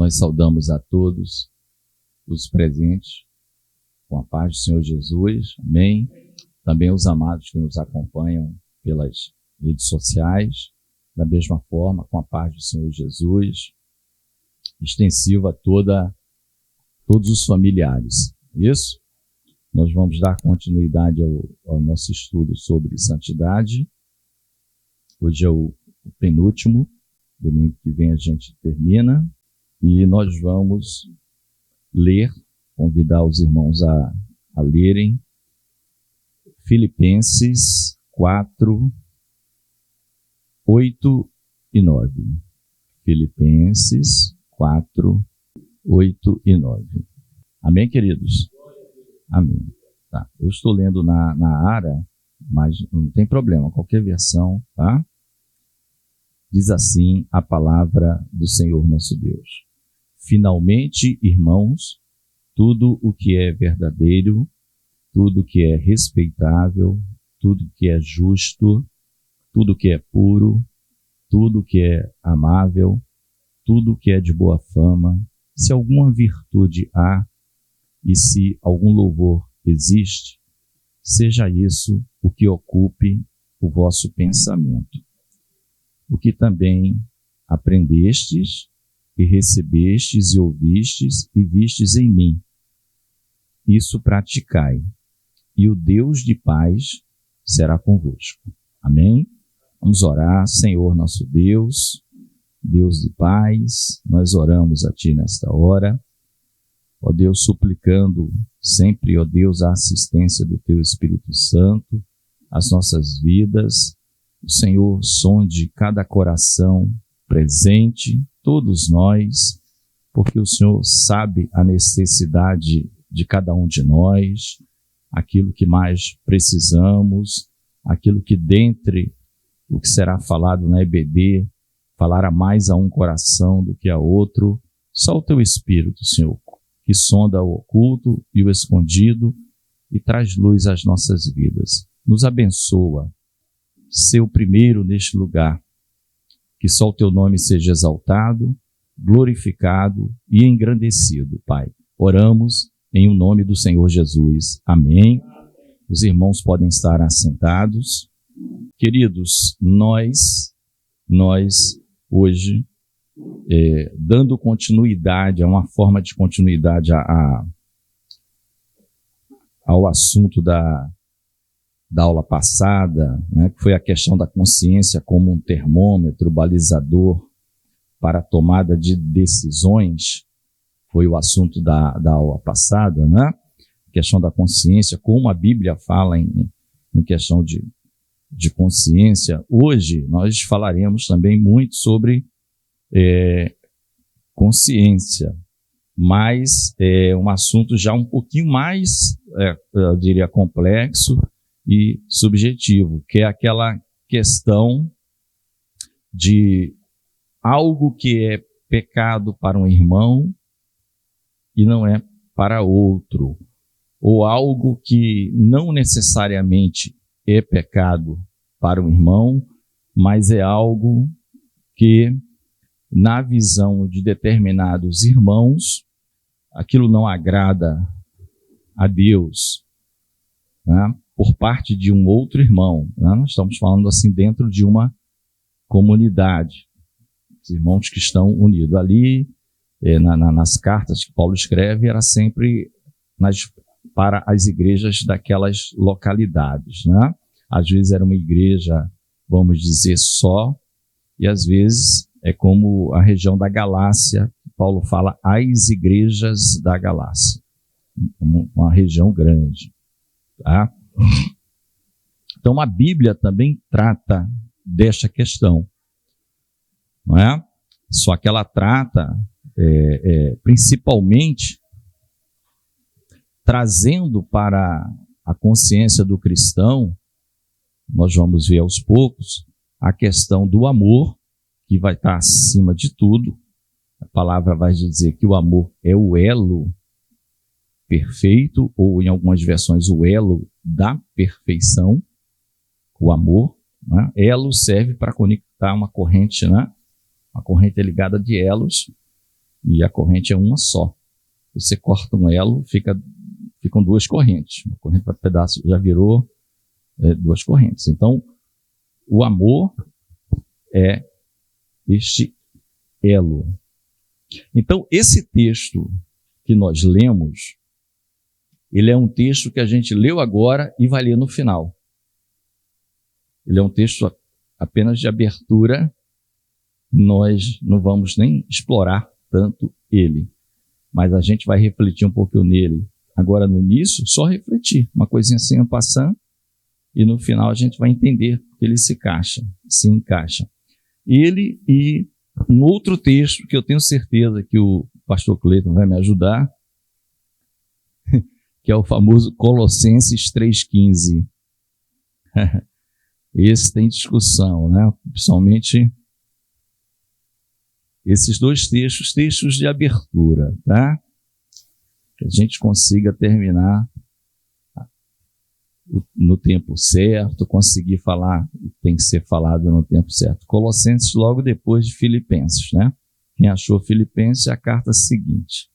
Nós saudamos a todos os presentes com a paz do Senhor Jesus, amém. Também os amados que nos acompanham pelas redes sociais, da mesma forma, com a paz do Senhor Jesus, extensiva a todos os familiares. Isso? Nós vamos dar continuidade ao nosso estudo sobre santidade. Hoje é o penúltimo, domingo que vem a gente termina, e nós vamos ler, convidar os irmãos a lerem Filipenses 4, 8 e 9. Filipenses 4, 8 e 9. Amém, queridos? Amém. Tá. Eu estou lendo na ARA, mas não tem problema, qualquer versão, tá? Diz assim a palavra do Senhor nosso Deus. Finalmente, irmãos, tudo o que é verdadeiro, tudo o que é respeitável, tudo o que é justo, tudo o que é puro, tudo o que é amável, tudo o que é de boa fama, se alguma virtude há e se algum louvor existe, seja isso o que ocupe o vosso pensamento. O que também aprendestes e recebestes e ouvistes e vistes em mim, isso praticai, e o Deus de paz será convosco. Amém? Vamos orar. Senhor nosso Deus, Deus de paz, nós oramos a Ti nesta hora, ó Deus, suplicando sempre, ó Deus, a assistência do Teu Espírito Santo, as nossas vidas. O Senhor sonde cada coração presente, todos nós, porque o Senhor sabe a necessidade de cada um de nós, aquilo que mais precisamos, aquilo que dentre o que será falado na EBD, falará mais a um coração do que a outro. Só o Teu Espírito, Senhor, que sonda o oculto e o escondido e traz luz às nossas vidas. Nos abençoa, ser o primeiro neste lugar, que só o Teu nome seja exaltado, glorificado e engrandecido, Pai. Oramos em o nome do Senhor Jesus. Amém. Os irmãos podem estar assentados. Queridos, nós hoje, dando continuidade, uma forma de continuidade ao assunto da aula passada, né, que foi a questão da consciência como um termômetro balizador para a tomada de decisões, foi o assunto da aula passada, né? A questão da consciência, como a Bíblia fala em questão de consciência. Hoje nós falaremos também muito sobre consciência, mas é um assunto já um pouquinho mais, eu diria, complexo e subjetivo, que é aquela questão de algo que é pecado para um irmão e não é para outro, ou algo que não necessariamente é pecado para um irmão, mas é algo que, na visão de determinados irmãos, aquilo não agrada a Deus, né? Por parte de um outro irmão, né? Nós estamos falando assim dentro de uma comunidade, os irmãos que estão unidos ali, nas cartas que Paulo escreve, era sempre para as igrejas daquelas localidades, né? Às vezes era uma igreja, vamos dizer, só, e às vezes é como a região da Galácia, Paulo fala as igrejas da Galácia, uma região grande, tá? Então a Bíblia também trata desta questão, não é? Só que ela trata principalmente trazendo para a consciência do cristão, nós vamos ver aos poucos, a questão do amor, que vai estar acima de tudo. A palavra vai dizer que o amor é o elo perfeito, ou em algumas versões o elo da perfeição, o amor, né? Elo serve para conectar uma corrente, né? Uma corrente ligada de elos, E a corrente é uma só. Você corta um elo, ficam duas correntes. Uma corrente para pedaço já virou duas correntes. Então, o amor é este elo. Então, esse texto que nós lemos, ele é um texto que a gente leu agora e vai ler no final. Ele é um texto apenas de abertura, nós não vamos nem explorar tanto ele, mas a gente vai refletir um pouquinho nele. Agora, no início, só refletir, uma coisinha assim, passando, e no final a gente vai entender que ele se encaixa. Ele e um outro texto que eu tenho certeza que o pastor Cleiton vai me ajudar, que é o famoso Colossenses 3,15. Esse tem discussão, né? Principalmente esses dois textos de abertura, tá? Que a gente consiga terminar no tempo certo, conseguir falar o que tem que ser falado no tempo certo. Colossenses logo depois de Filipenses, né? Quem achou Filipenses é a carta seguinte.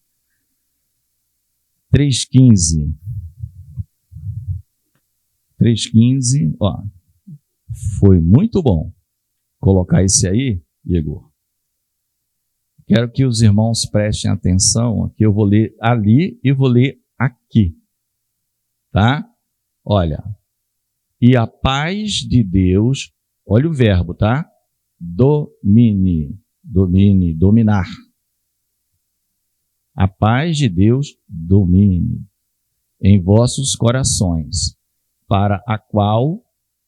3,15. 3,15, ó. Foi muito bom colocar esse aí, Igor. Quero que os irmãos prestem atenção, que eu vou ler ali e vou ler aqui, tá? Olha, e a paz de Deus, olha o verbo, tá? Dominar. A paz de Deus domine em vossos corações, para a qual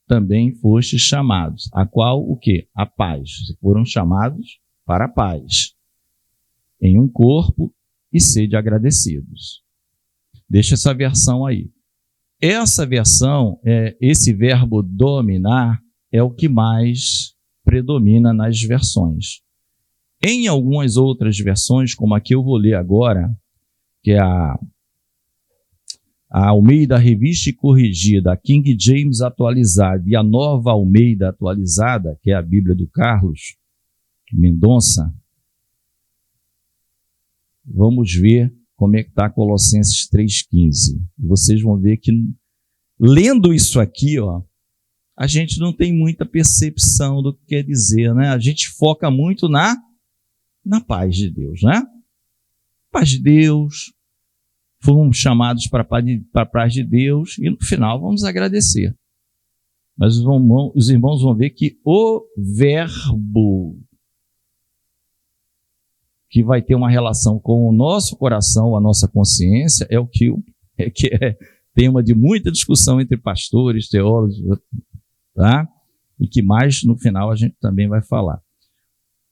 também fostes chamados. A qual o quê? A paz. Foram chamados para a paz. Em um corpo e sede agradecidos. Deixa essa versão aí. Essa versão, esse verbo dominar, é o que mais predomina nas versões. Em algumas outras versões, como a que eu vou ler agora, que é a Almeida Revista e Corrigida, a King James atualizada e a Nova Almeida atualizada, que é a Bíblia do Carlos Mendonça, vamos ver como é que está Colossenses 3,15. Vocês vão ver que, lendo isso aqui, ó, a gente não tem muita percepção do que quer dizer, né? A gente foca muito na paz de Deus, né? Paz de Deus, fomos chamados para a paz de Deus e no final vamos agradecer. Mas os irmãos vão ver que o verbo que vai ter uma relação com o nosso coração, a nossa consciência, é o que é tema de muita discussão entre pastores, teólogos, tá? E que mais no final a gente também vai falar.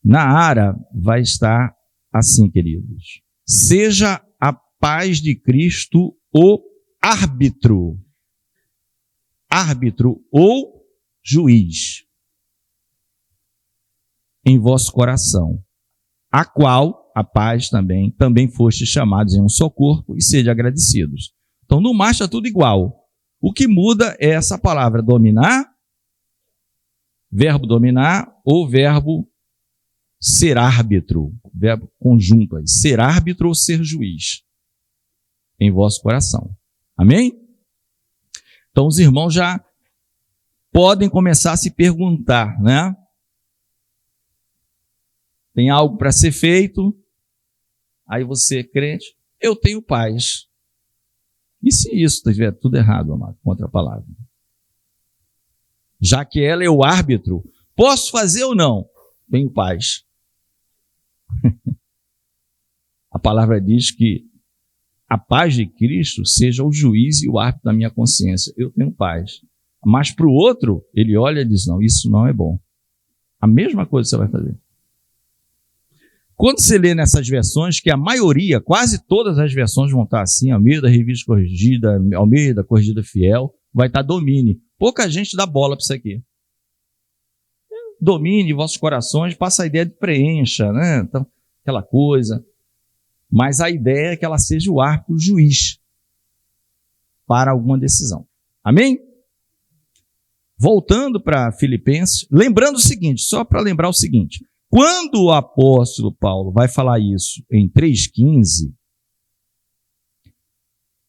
Na ARA vai estar assim, queridos. Seja a paz de Cristo o árbitro ou juiz em vosso coração, a qual, a paz também fostes chamados em um só corpo e sede agradecidos. Então, no mar está tudo igual. O que muda é essa palavra dominar, verbo dominar ou verbo ser árbitro, verbo conjunto aí, ser árbitro ou ser juiz em vosso coração. Amém? Então, os irmãos já podem começar a se perguntar, né? Tem algo para ser feito, aí você, crente, eu tenho paz. E se isso estiver tudo errado, amado, contra a palavra? Já que ela é o árbitro, posso fazer ou não? Tenho paz. A palavra diz que a paz de Cristo seja o juiz e o árbitro da minha consciência. Eu tenho paz. Mas para o outro, ele olha e diz, não, isso não é bom. A mesma coisa você vai fazer. Quando você lê nessas versões, que a maioria, quase todas as versões vão estar assim, Almeida, Revista Corrigida, Almeida, Corrigida Fiel, vai estar domine. Pouca gente dá bola para isso aqui. Domine vossos corações, passa a ideia de preencha, né? Então, aquela coisa. Mas a ideia é que ela seja o árbitro, o juiz para alguma decisão. Amém? Voltando para Filipenses, lembrando o seguinte, só para lembrar o seguinte, Quando o apóstolo Paulo vai falar isso em 3,15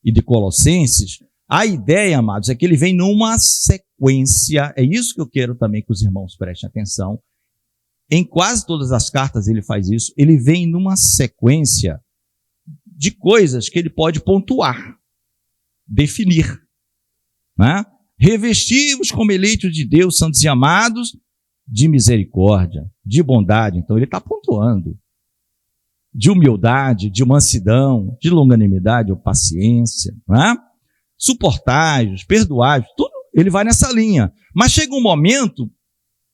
e de Colossenses, a ideia, amados, é que ele vem numa sequência. É isso que eu quero também que os irmãos prestem atenção. Em quase todas as cartas ele faz isso. Ele vem numa sequência de coisas que ele pode pontuar, definir, né? Revesti-vos como eleitos de Deus, santos e amados, de misericórdia, de bondade. Então ele está pontuando. De humildade, de mansidão, de longanimidade ou paciência, né? Suportai-os, perdoai-os, tudo ele vai nessa linha. Mas chega um momento,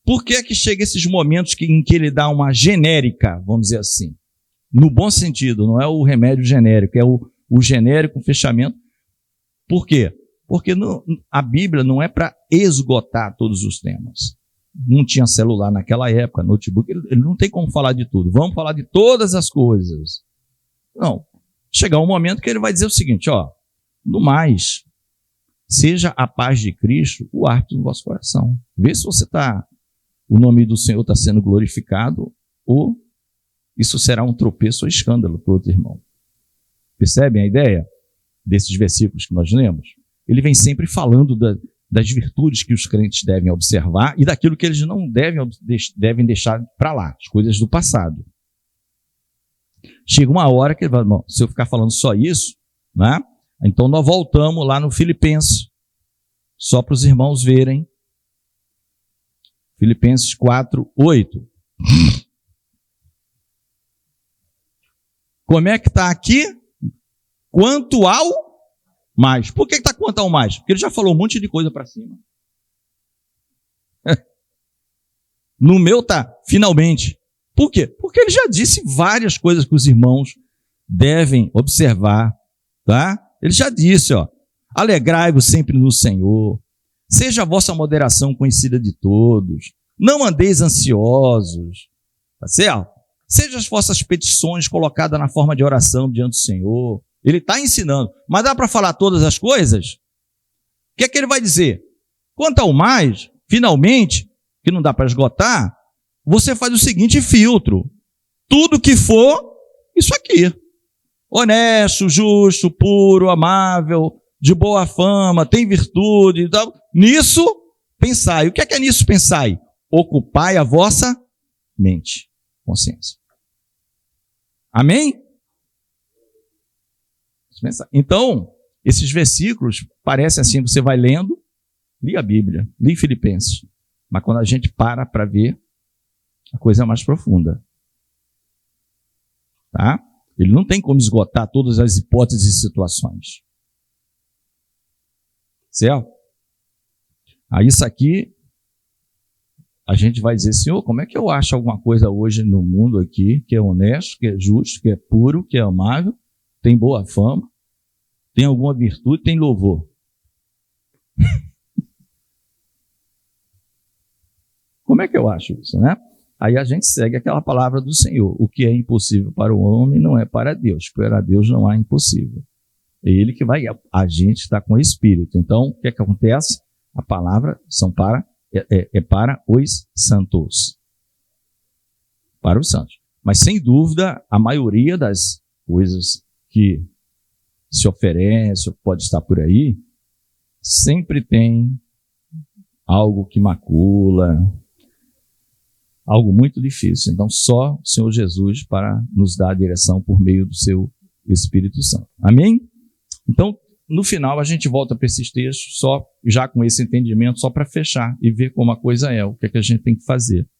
por que é que chega esses momentos em que ele dá uma genérica, vamos dizer assim? No bom sentido, não é o remédio genérico, é o genérico fechamento. Por quê? Porque a Bíblia não é para esgotar todos os temas. Não tinha celular naquela época, notebook, ele não tem como falar de tudo. Vamos falar de todas as coisas. Não. Chegar um momento que ele vai dizer o seguinte, ó, no mais, seja a paz de Cristo o árbitro do vosso coração. Vê se o nome do Senhor está sendo glorificado ou isso será um tropeço ou escândalo para o outro irmão. Percebem a ideia desses versículos que nós lemos? Ele vem sempre falando das virtudes que os crentes devem observar e daquilo que eles não devem deixar para lá, as coisas do passado. Chega uma hora que ele vai, bom, se eu ficar falando só isso, né? Então nós voltamos lá no Filipenses, só para os irmãos verem. Filipenses 4:8. Como é que está aqui? Quanto ao mais. Por que está quanto ao mais? Porque ele já falou um monte de coisa para cima. No meu tá, finalmente. Por quê? Porque ele já disse várias coisas que os irmãos devem observar, tá? Ele já disse, ó, alegrai-vos sempre no Senhor, seja a vossa moderação conhecida de todos, não andeis ansiosos, tá certo? Seja as vossas petições colocadas na forma de oração diante do Senhor. Ele está ensinando, mas dá para falar todas as coisas? O que é que ele vai dizer? Quanto ao mais, finalmente, que não dá para esgotar, você faz o seguinte filtro, tudo que for, isso aqui. Honesto, justo, puro, amável, de boa fama, tem virtude. Nisso, pensai. O que é nisso pensai? Ocupai a vossa mente, consciência. Amém? Então, esses versículos parecem assim, você vai lendo, li a Bíblia, li Filipenses. Mas quando a gente para ver, a coisa é mais profunda. Tá? Ele não tem como esgotar todas as hipóteses e situações. Certo? Aí isso aqui, a gente vai dizer, Senhor, como é que eu acho alguma coisa hoje no mundo aqui que é honesto, que é justo, que é puro, que é amável, tem boa fama, tem alguma virtude, tem louvor. Como é que eu acho isso, né? Aí a gente segue aquela palavra do Senhor. O que é impossível para o homem não é para Deus. Para Deus não há impossível. É Ele que vai, a gente está com o Espírito. Então, o que é que acontece? A palavra é para os santos. Para os santos. Mas, sem dúvida, a maioria das coisas que se oferece, ou pode estar por aí, sempre tem algo que macula, algo muito difícil. Então, só o Senhor Jesus para nos dar a direção por meio do seu Espírito Santo. Amém? Então, no final, a gente volta para esses textos, só já com esse entendimento, só para fechar e ver como a coisa é, o que é que a gente tem que fazer.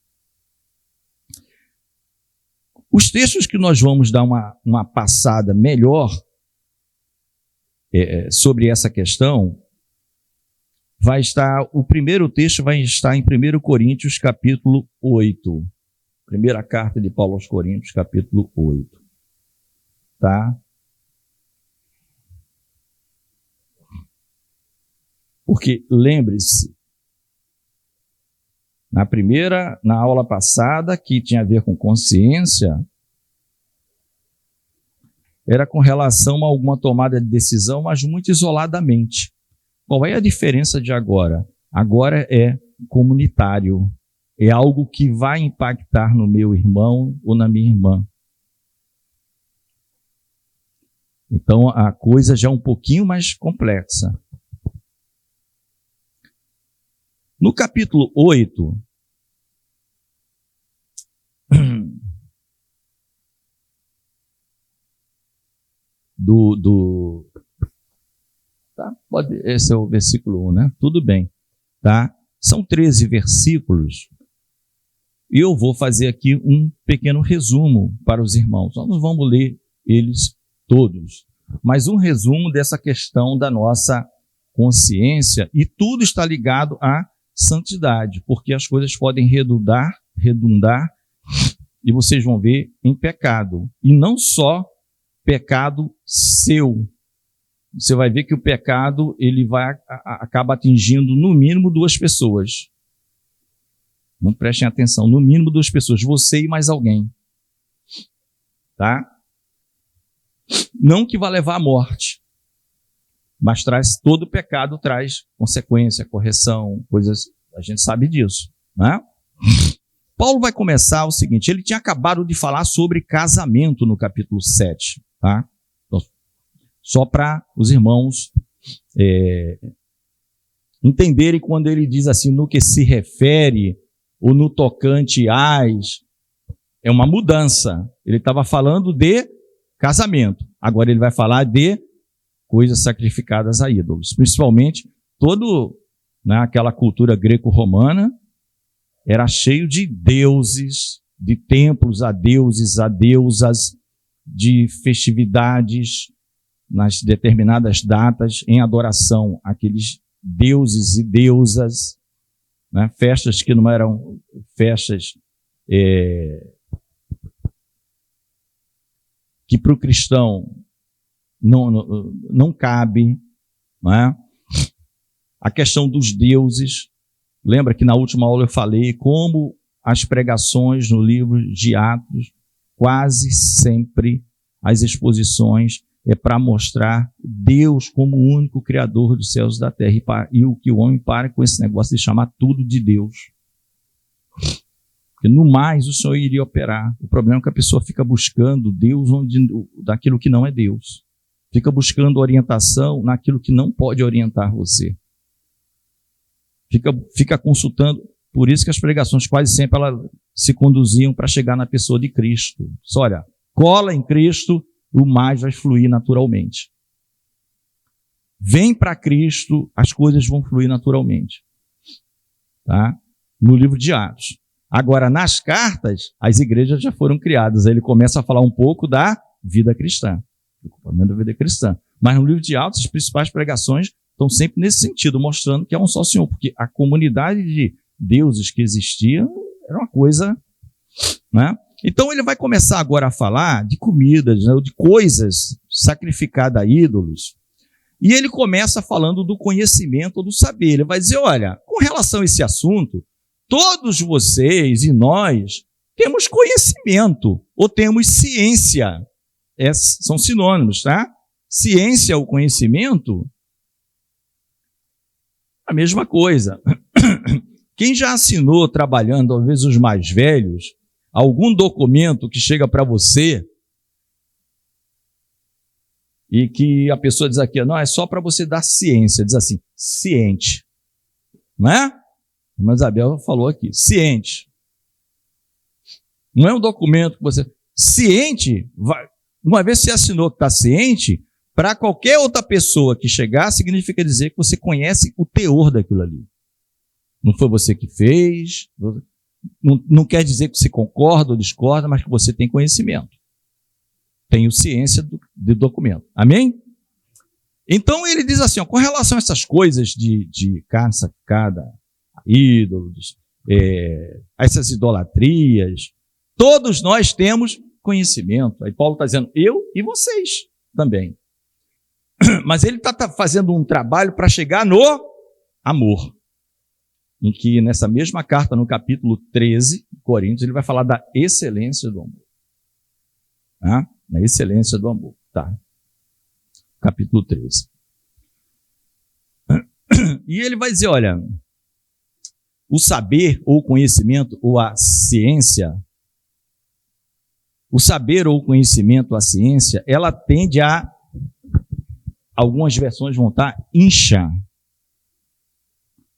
Os textos que nós vamos dar uma passada melhor sobre essa questão, o primeiro texto vai estar em 1 Coríntios, capítulo 8. Primeira carta de Paulo aos Coríntios, capítulo 8. Tá? Porque, lembre-se, na aula passada, que tinha a ver com consciência, era com relação a alguma tomada de decisão, mas muito isoladamente. Qual é a diferença de agora? Agora é comunitário, é algo que vai impactar no meu irmão ou na minha irmã. Então, a coisa já é um pouquinho mais complexa. No capítulo 8, tá? Esse é o versículo 1, né? Tudo bem, tá? São 13 versículos, e eu vou fazer aqui um pequeno resumo para os irmãos. Nós não vamos ler eles todos, mas um resumo dessa questão da nossa consciência, e tudo está ligado à santidade, porque as coisas podem redundar, e vocês vão ver em pecado, e não só pecado seu. Você vai ver que o pecado ele acaba atingindo no mínimo 2 pessoas. Não prestem atenção, no mínimo 2 pessoas, você e mais alguém. Tá? Não que vá levar à morte, mas todo pecado traz consequência, correção, coisas, a gente sabe disso, né? Paulo vai começar o seguinte, ele tinha acabado de falar sobre casamento no capítulo 7, tá? Então, só para os irmãos entenderem quando ele diz assim, no que se refere, ou no tocante às, é uma mudança. Ele estava falando de casamento, agora ele vai falar de coisas sacrificadas a ídolos, principalmente aquela cultura greco-romana, era cheio de deuses, de templos a deuses, a deusas, de festividades nas determinadas datas, em adoração àqueles deuses e deusas, né? Festas que não eram festas que para o cristão não cabe, não é? A questão dos deuses. Lembra que na última aula eu falei como as pregações no livro de Atos, quase sempre as exposições é para mostrar Deus como o único Criador dos céus e da terra. E o que o homem para com esse negócio de chamar tudo de Deus. Porque no mais o Senhor iria operar. O problema é que a pessoa fica buscando Deus daquilo que não é Deus. Fica buscando orientação naquilo que não pode orientar você. Fica consultando, por isso que as pregações quase sempre elas se conduziam para chegar na pessoa de Cristo. Só olha, cola em Cristo, o mais vai fluir naturalmente. Vem para Cristo, as coisas vão fluir naturalmente. Tá? No livro de Atos. Agora, nas cartas, as igrejas já foram criadas. Aí ele começa a falar um pouco da vida cristã. Da vida cristã. Mas no livro de Atos, as principais pregações estão sempre nesse sentido, mostrando que é um só Senhor, porque a comunidade de deuses que existia era uma coisa, né? Então ele vai começar agora a falar de comidas, né, de coisas sacrificadas a ídolos, e ele começa falando do conhecimento ou do saber. Ele vai dizer, olha, com relação a esse assunto, todos vocês e nós temos conhecimento, ou temos ciência, são sinônimos, tá? Ciência ou conhecimento, a mesma coisa. Quem já assinou, trabalhando, talvez os mais velhos, algum documento que chega para você e que a pessoa diz aqui, não, é só para você dar ciência, diz assim, ciente, não é? Mas a Isabel falou aqui, ciente. Não é um documento que você... Ciente, uma vez que você assinou que está ciente, para qualquer outra pessoa que chegar, significa dizer que você conhece o teor daquilo ali. Não foi você que fez, não quer dizer que você concorda ou discorda, mas que você tem conhecimento. Tenho ciência do documento. Amém? Então ele diz assim, ó, com relação a essas coisas de carne sacrificada, ídolos, essas idolatrias, todos nós temos conhecimento. Aí Paulo está dizendo, eu e vocês também. Mas ele está fazendo um trabalho para chegar no amor. Em que nessa mesma carta, no capítulo 13 de Coríntios, ele vai falar da excelência do amor. Tá? Na excelência do amor. Tá. Capítulo 13. E ele vai dizer, olha, o saber ou o conhecimento ou a ciência, ela tende a, algumas versões vão estar, incha.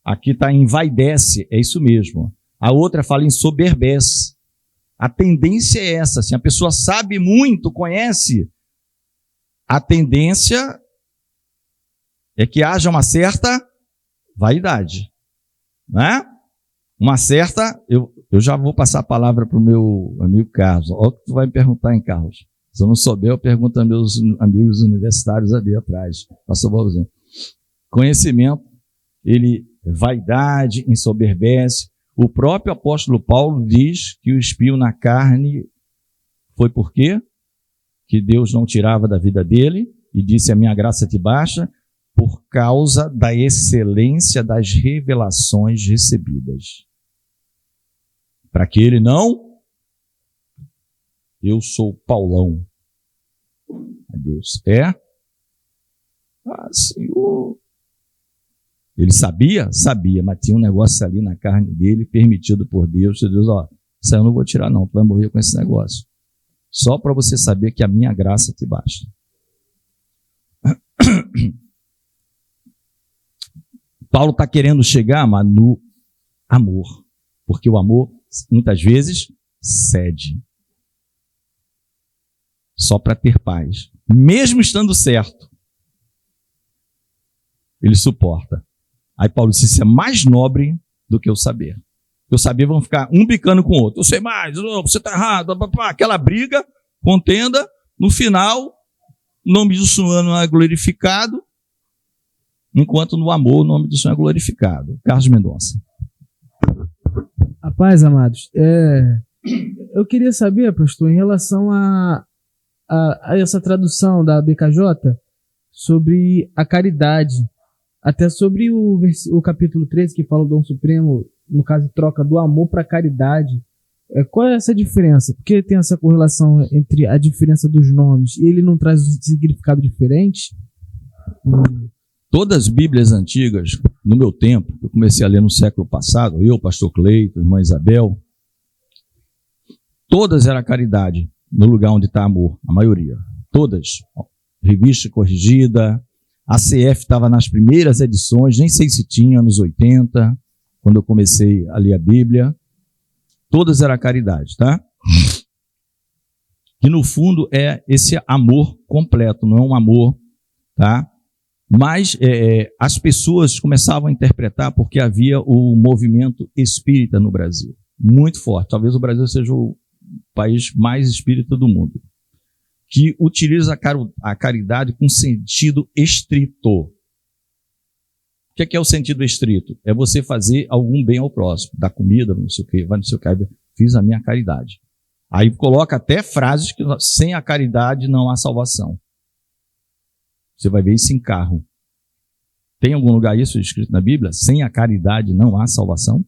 Aqui está envaidece, é isso mesmo. A outra fala ensoberbece. A tendência é essa, assim, a pessoa sabe muito, conhece, a tendência é que haja uma certa vaidade, né? Uma certa, eu já vou passar a palavra para o meu amigo Carlos. Olha o que tu vai me perguntar, hein, Carlos? Se eu não souber, eu pergunto aos meus amigos universitários ali atrás. Pastor Balzinho. Conhecimento, ele, vaidade, ensoberbece. O próprio apóstolo Paulo diz que o espinho na carne foi por quê? Que Deus não tirava da vida dele e disse: a minha graça te basta, por causa da excelência das revelações recebidas. Para que ele não, eu sou Paulão. Deus é, Senhor. Ele sabia, mas tinha um negócio ali na carne dele, permitido por Deus. Deus, isso aí eu não vou tirar não, tu vai morrer com esse negócio. Só para você saber que a minha graça te basta. Paulo está querendo chegar, mas no amor. Porque o amor, muitas vezes, cede. Só para ter paz. Mesmo estando certo, ele suporta. Aí Paulo disse: isso é mais nobre do que o saber. Porque o saber vão ficar um bicando com o outro. Eu sei mais, você está errado, aquela briga, contenda, no final, o nome do Senhor não é glorificado, enquanto no amor o nome do Senhor é glorificado. Carlos Mendonça. Rapaz, amados, eu queria saber, pastor, em relação a essa tradução da BKJ sobre a caridade, até sobre o capítulo 13, que fala do dom supremo, no caso, troca do amor para a caridade. Qual é essa diferença? Porque tem essa correlação entre a diferença dos nomes e ele não traz um significado diferente? Todas as Bíblias antigas, no meu tempo, eu comecei a ler no século passado, eu, pastor Cleito, irmã Isabel, todas eram caridade, no lugar onde está amor, a maioria. Todas. Revista corrigida, a CF estava nas primeiras edições, nem sei se tinha, anos 80, quando eu comecei a ler a Bíblia. Todas eram caridade, tá? Que no fundo é esse amor completo, não é um amor, tá? Mas as pessoas começavam a interpretar porque havia o movimento espírita no Brasil, muito forte. Talvez o Brasil seja o país mais espírita do mundo, que utiliza a caridade com sentido estrito. O que é o sentido estrito? É você fazer algum bem ao próximo, dar comida, não sei o que, vai não sei o que, fiz a minha caridade. Aí coloca até frases que sem a caridade não há salvação. Você vai ver isso em carro. Tem algum lugar isso escrito na Bíblia? Sem a caridade não há salvação?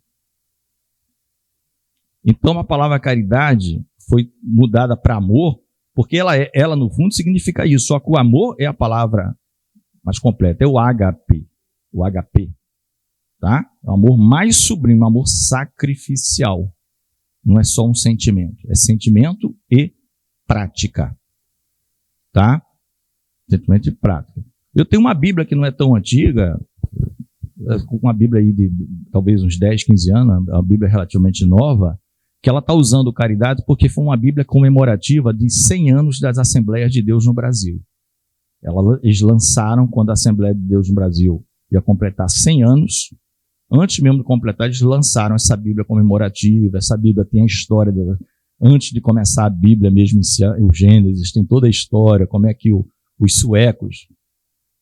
Então a palavra caridade foi mudada para amor, porque ela no fundo significa isso, só que o amor é a palavra mais completa, é o HP, tá? É o amor mais sublime, um amor sacrificial. Não é só um sentimento, é sentimento e prática, tá? Sentimento e prática. Eu tenho uma Bíblia que não é tão antiga, uma Bíblia aí de talvez uns 10, 15 anos, uma Bíblia relativamente nova, que ela está usando caridade porque foi uma Bíblia comemorativa de 100 anos das Assembleias de Deus no Brasil. Eles lançaram, quando a Assembleia de Deus no Brasil ia completar 100 anos, antes mesmo de completar, eles lançaram essa Bíblia comemorativa. Essa Bíblia tem a história, antes de começar a Bíblia mesmo, o Gênesis, tem toda a história, como é que os suecos,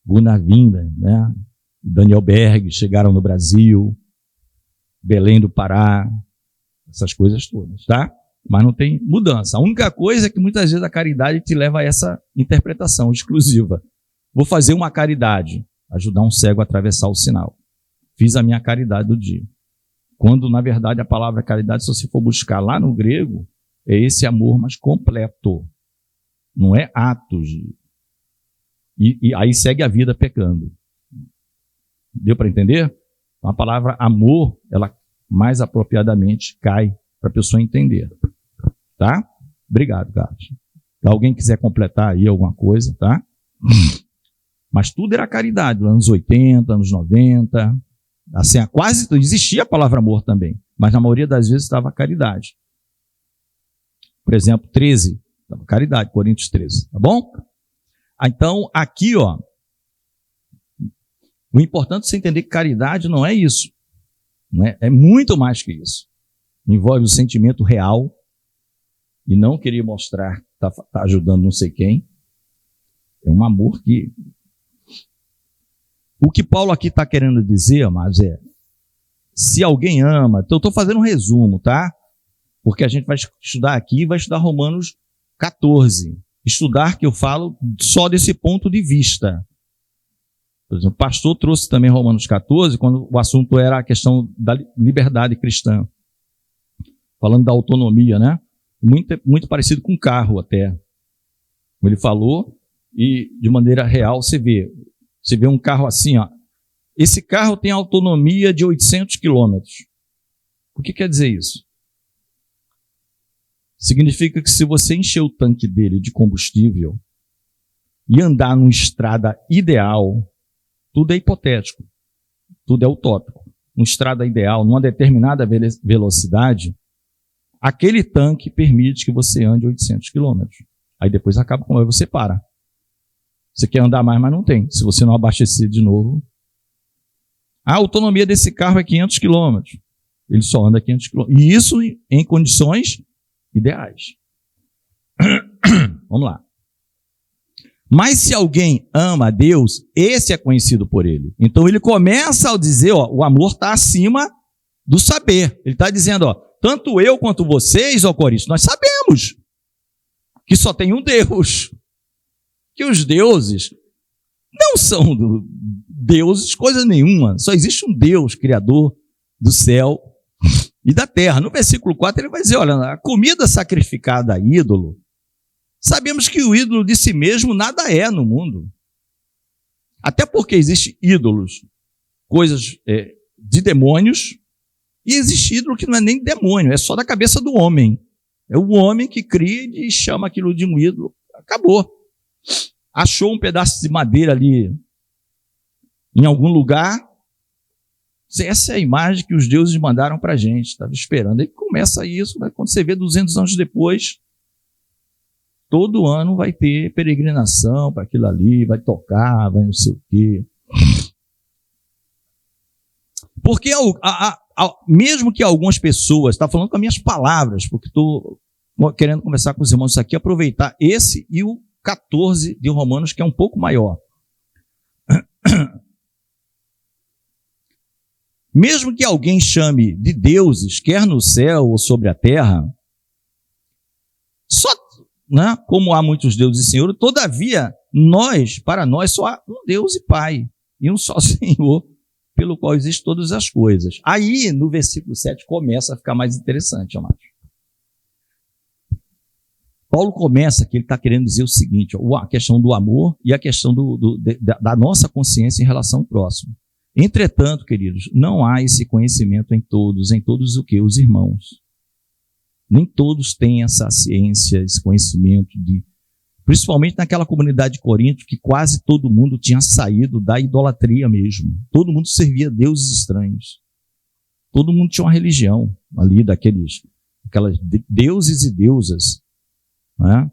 Gunnar Wimber, né, Daniel Berg, chegaram no Brasil, Belém do Pará, essas coisas todas, tá? Mas não tem mudança. A única coisa é que muitas vezes a caridade te leva a essa interpretação exclusiva. Vou fazer uma caridade, ajudar um cego a atravessar o sinal. Fiz a minha caridade do dia. Quando, na verdade, a palavra caridade, se você for buscar lá no grego, é esse amor mais completo. Não é atos. E aí segue a vida pecando. Deu para entender? A palavra amor, ela mais apropriadamente cai para a pessoa entender. Tá? Obrigado, Carlos. Se alguém quiser completar aí alguma coisa, tá? Mas tudo era caridade, anos 80, anos 90. Assim, quase existia a palavra amor também, mas na maioria das vezes estava a caridade. Por exemplo, 13, estava caridade, Coríntios 13, tá bom? Então, aqui, ó, o importante é você entender que caridade não é isso, né? É muito mais que isso. Envolve o sentimento real e não querer mostrar que está ajudando não sei quem. É um amor que... O que Paulo aqui está querendo dizer, amados, é: se alguém ama, então eu estou fazendo um resumo, tá? Porque a gente vai estudar aqui, vai estudar Romanos 14. Estudar, que eu falo só desse ponto de vista. Por exemplo, o pastor trouxe também Romanos 14, quando o assunto era a questão da liberdade cristã. Falando da autonomia, né? Muito parecido com carro até. Ele falou, e de maneira real você vê um carro assim, ó. Esse carro tem autonomia de 800 quilômetros. O que quer dizer isso? Significa que se você encher o tanque dele de combustível e andar numa estrada ideal, tudo é hipotético, tudo é utópico. Numa estrada ideal, numa determinada velocidade, aquele tanque permite que você ande 800 quilômetros. Aí depois acaba com ele, você para. Você quer andar mais, mas não tem. Se você não abastecer de novo... A autonomia desse carro é 500 quilômetros. Ele só anda 500 quilômetros. E isso em condições ideais. Vamos lá. Mas se alguém ama a Deus, esse é conhecido por ele. Então ele começa a dizer, ó, o amor está acima do saber. Ele está dizendo, ó, tanto eu quanto vocês, ó Coríntios, nós sabemos que só tem um Deus. Que os deuses não são deuses coisa nenhuma. Só existe um Deus, criador do céu e da terra. No versículo 4 ele vai dizer, olha, a comida sacrificada a ídolo, sabemos que o ídolo de si mesmo nada é no mundo. Até porque existem ídolos, coisas de demônios, e existe ídolo que não é nem demônio, é só da cabeça do homem. É o homem que cria e chama aquilo de um ídolo. Acabou. Achou um pedaço de madeira ali em algum lugar. Essa é a imagem que os deuses mandaram para a gente. Estava esperando. Aí começa isso, né? Quando você vê 200 anos depois, todo ano vai ter peregrinação para aquilo ali, vai tocar, vai não sei o quê. Porque mesmo que algumas pessoas, está falando com as minhas palavras, porque estou querendo conversar com os irmãos aqui, aproveitar esse e o 14 de Romanos, que é um pouco maior. Mesmo que alguém chame de deuses, quer no céu ou sobre a terra, só, né, como há muitos deuses e senhores, todavia, para nós só há um Deus e Pai, e um só Senhor, pelo qual existem todas as coisas. Aí, no versículo 7, começa a ficar mais interessante, amados. Paulo começa que ele está querendo dizer o seguinte, ó, a questão do amor e a questão da nossa consciência em relação ao próximo. Entretanto, queridos, não há esse conhecimento em todos o que? Os irmãos. Nem todos têm essa ciência, esse conhecimento, principalmente naquela comunidade de Corinto, que quase todo mundo tinha saído da idolatria mesmo. Todo mundo servia deuses estranhos. Todo mundo tinha uma religião ali, aquelas deuses e deusas, né?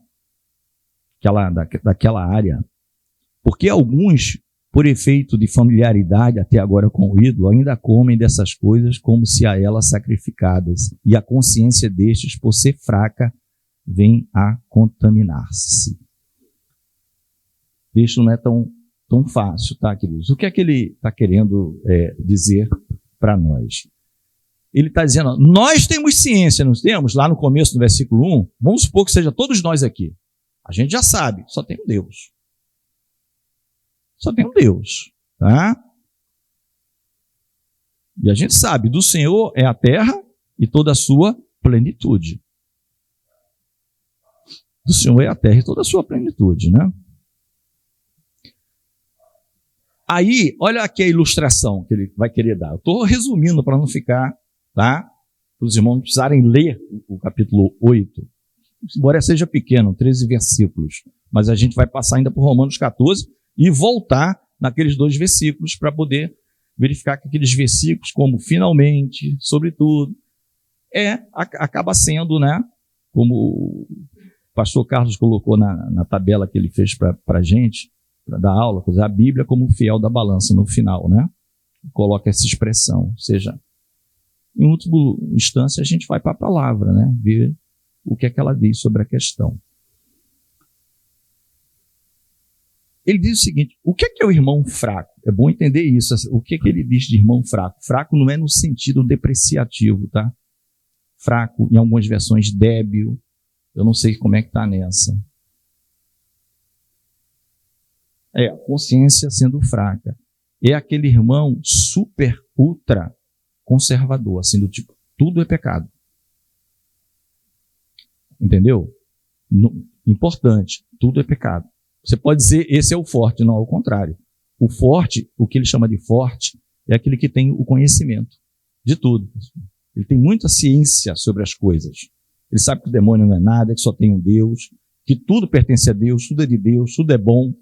Daquela área. Porque alguns, por efeito de familiaridade até agora com o ídolo, ainda comem dessas coisas como se a elas sacrificadas, e a consciência destes, por ser fraca, vem a contaminar-se. Isso não é tão fácil, tá, queridos? O que é que ele está querendo dizer para nós? Ele está dizendo, nós temos ciência, não temos? Lá no começo do versículo 1, vamos supor que seja todos nós aqui. A gente já sabe, só tem um Deus. Só tem um Deus, tá? E a gente sabe, do Senhor é a terra e toda a sua plenitude. Do Senhor é a terra e toda a sua plenitude, né? Aí, olha aqui a ilustração que ele vai querer dar. Eu estou resumindo para não ficar tá? Para os irmãos não precisarem ler o capítulo 8, embora seja pequeno, 13 versículos, mas a gente vai passar ainda por Romanos 14 e voltar naqueles 2 versículos para poder verificar que aqueles versículos, como finalmente, sobretudo, acaba sendo, né, como o pastor Carlos colocou na tabela que ele fez para a gente, para dar aula, a Bíblia como o fiel da balança no final, né? Coloca essa expressão, ou seja, em última instância a gente vai para a palavra, né? Ver o que é que ela diz sobre a questão. Ele diz o seguinte: o que é o irmão fraco? É bom entender isso. O que ele diz de irmão fraco? Fraco não é no sentido depreciativo, tá? Fraco, em algumas versões, débil. Eu não sei como é que está nessa. A consciência sendo fraca. É aquele irmão super, ultra conservador, assim, do tipo, tudo é pecado. Entendeu? Importante, tudo é pecado. Você pode dizer, esse é o forte, não, ao contrário. O forte, o que ele chama de forte, é aquele que tem o conhecimento de tudo. Ele tem muita ciência sobre as coisas. Ele sabe que o demônio não é nada, que só tem um Deus, que tudo pertence a Deus, tudo é de Deus, tudo é bom.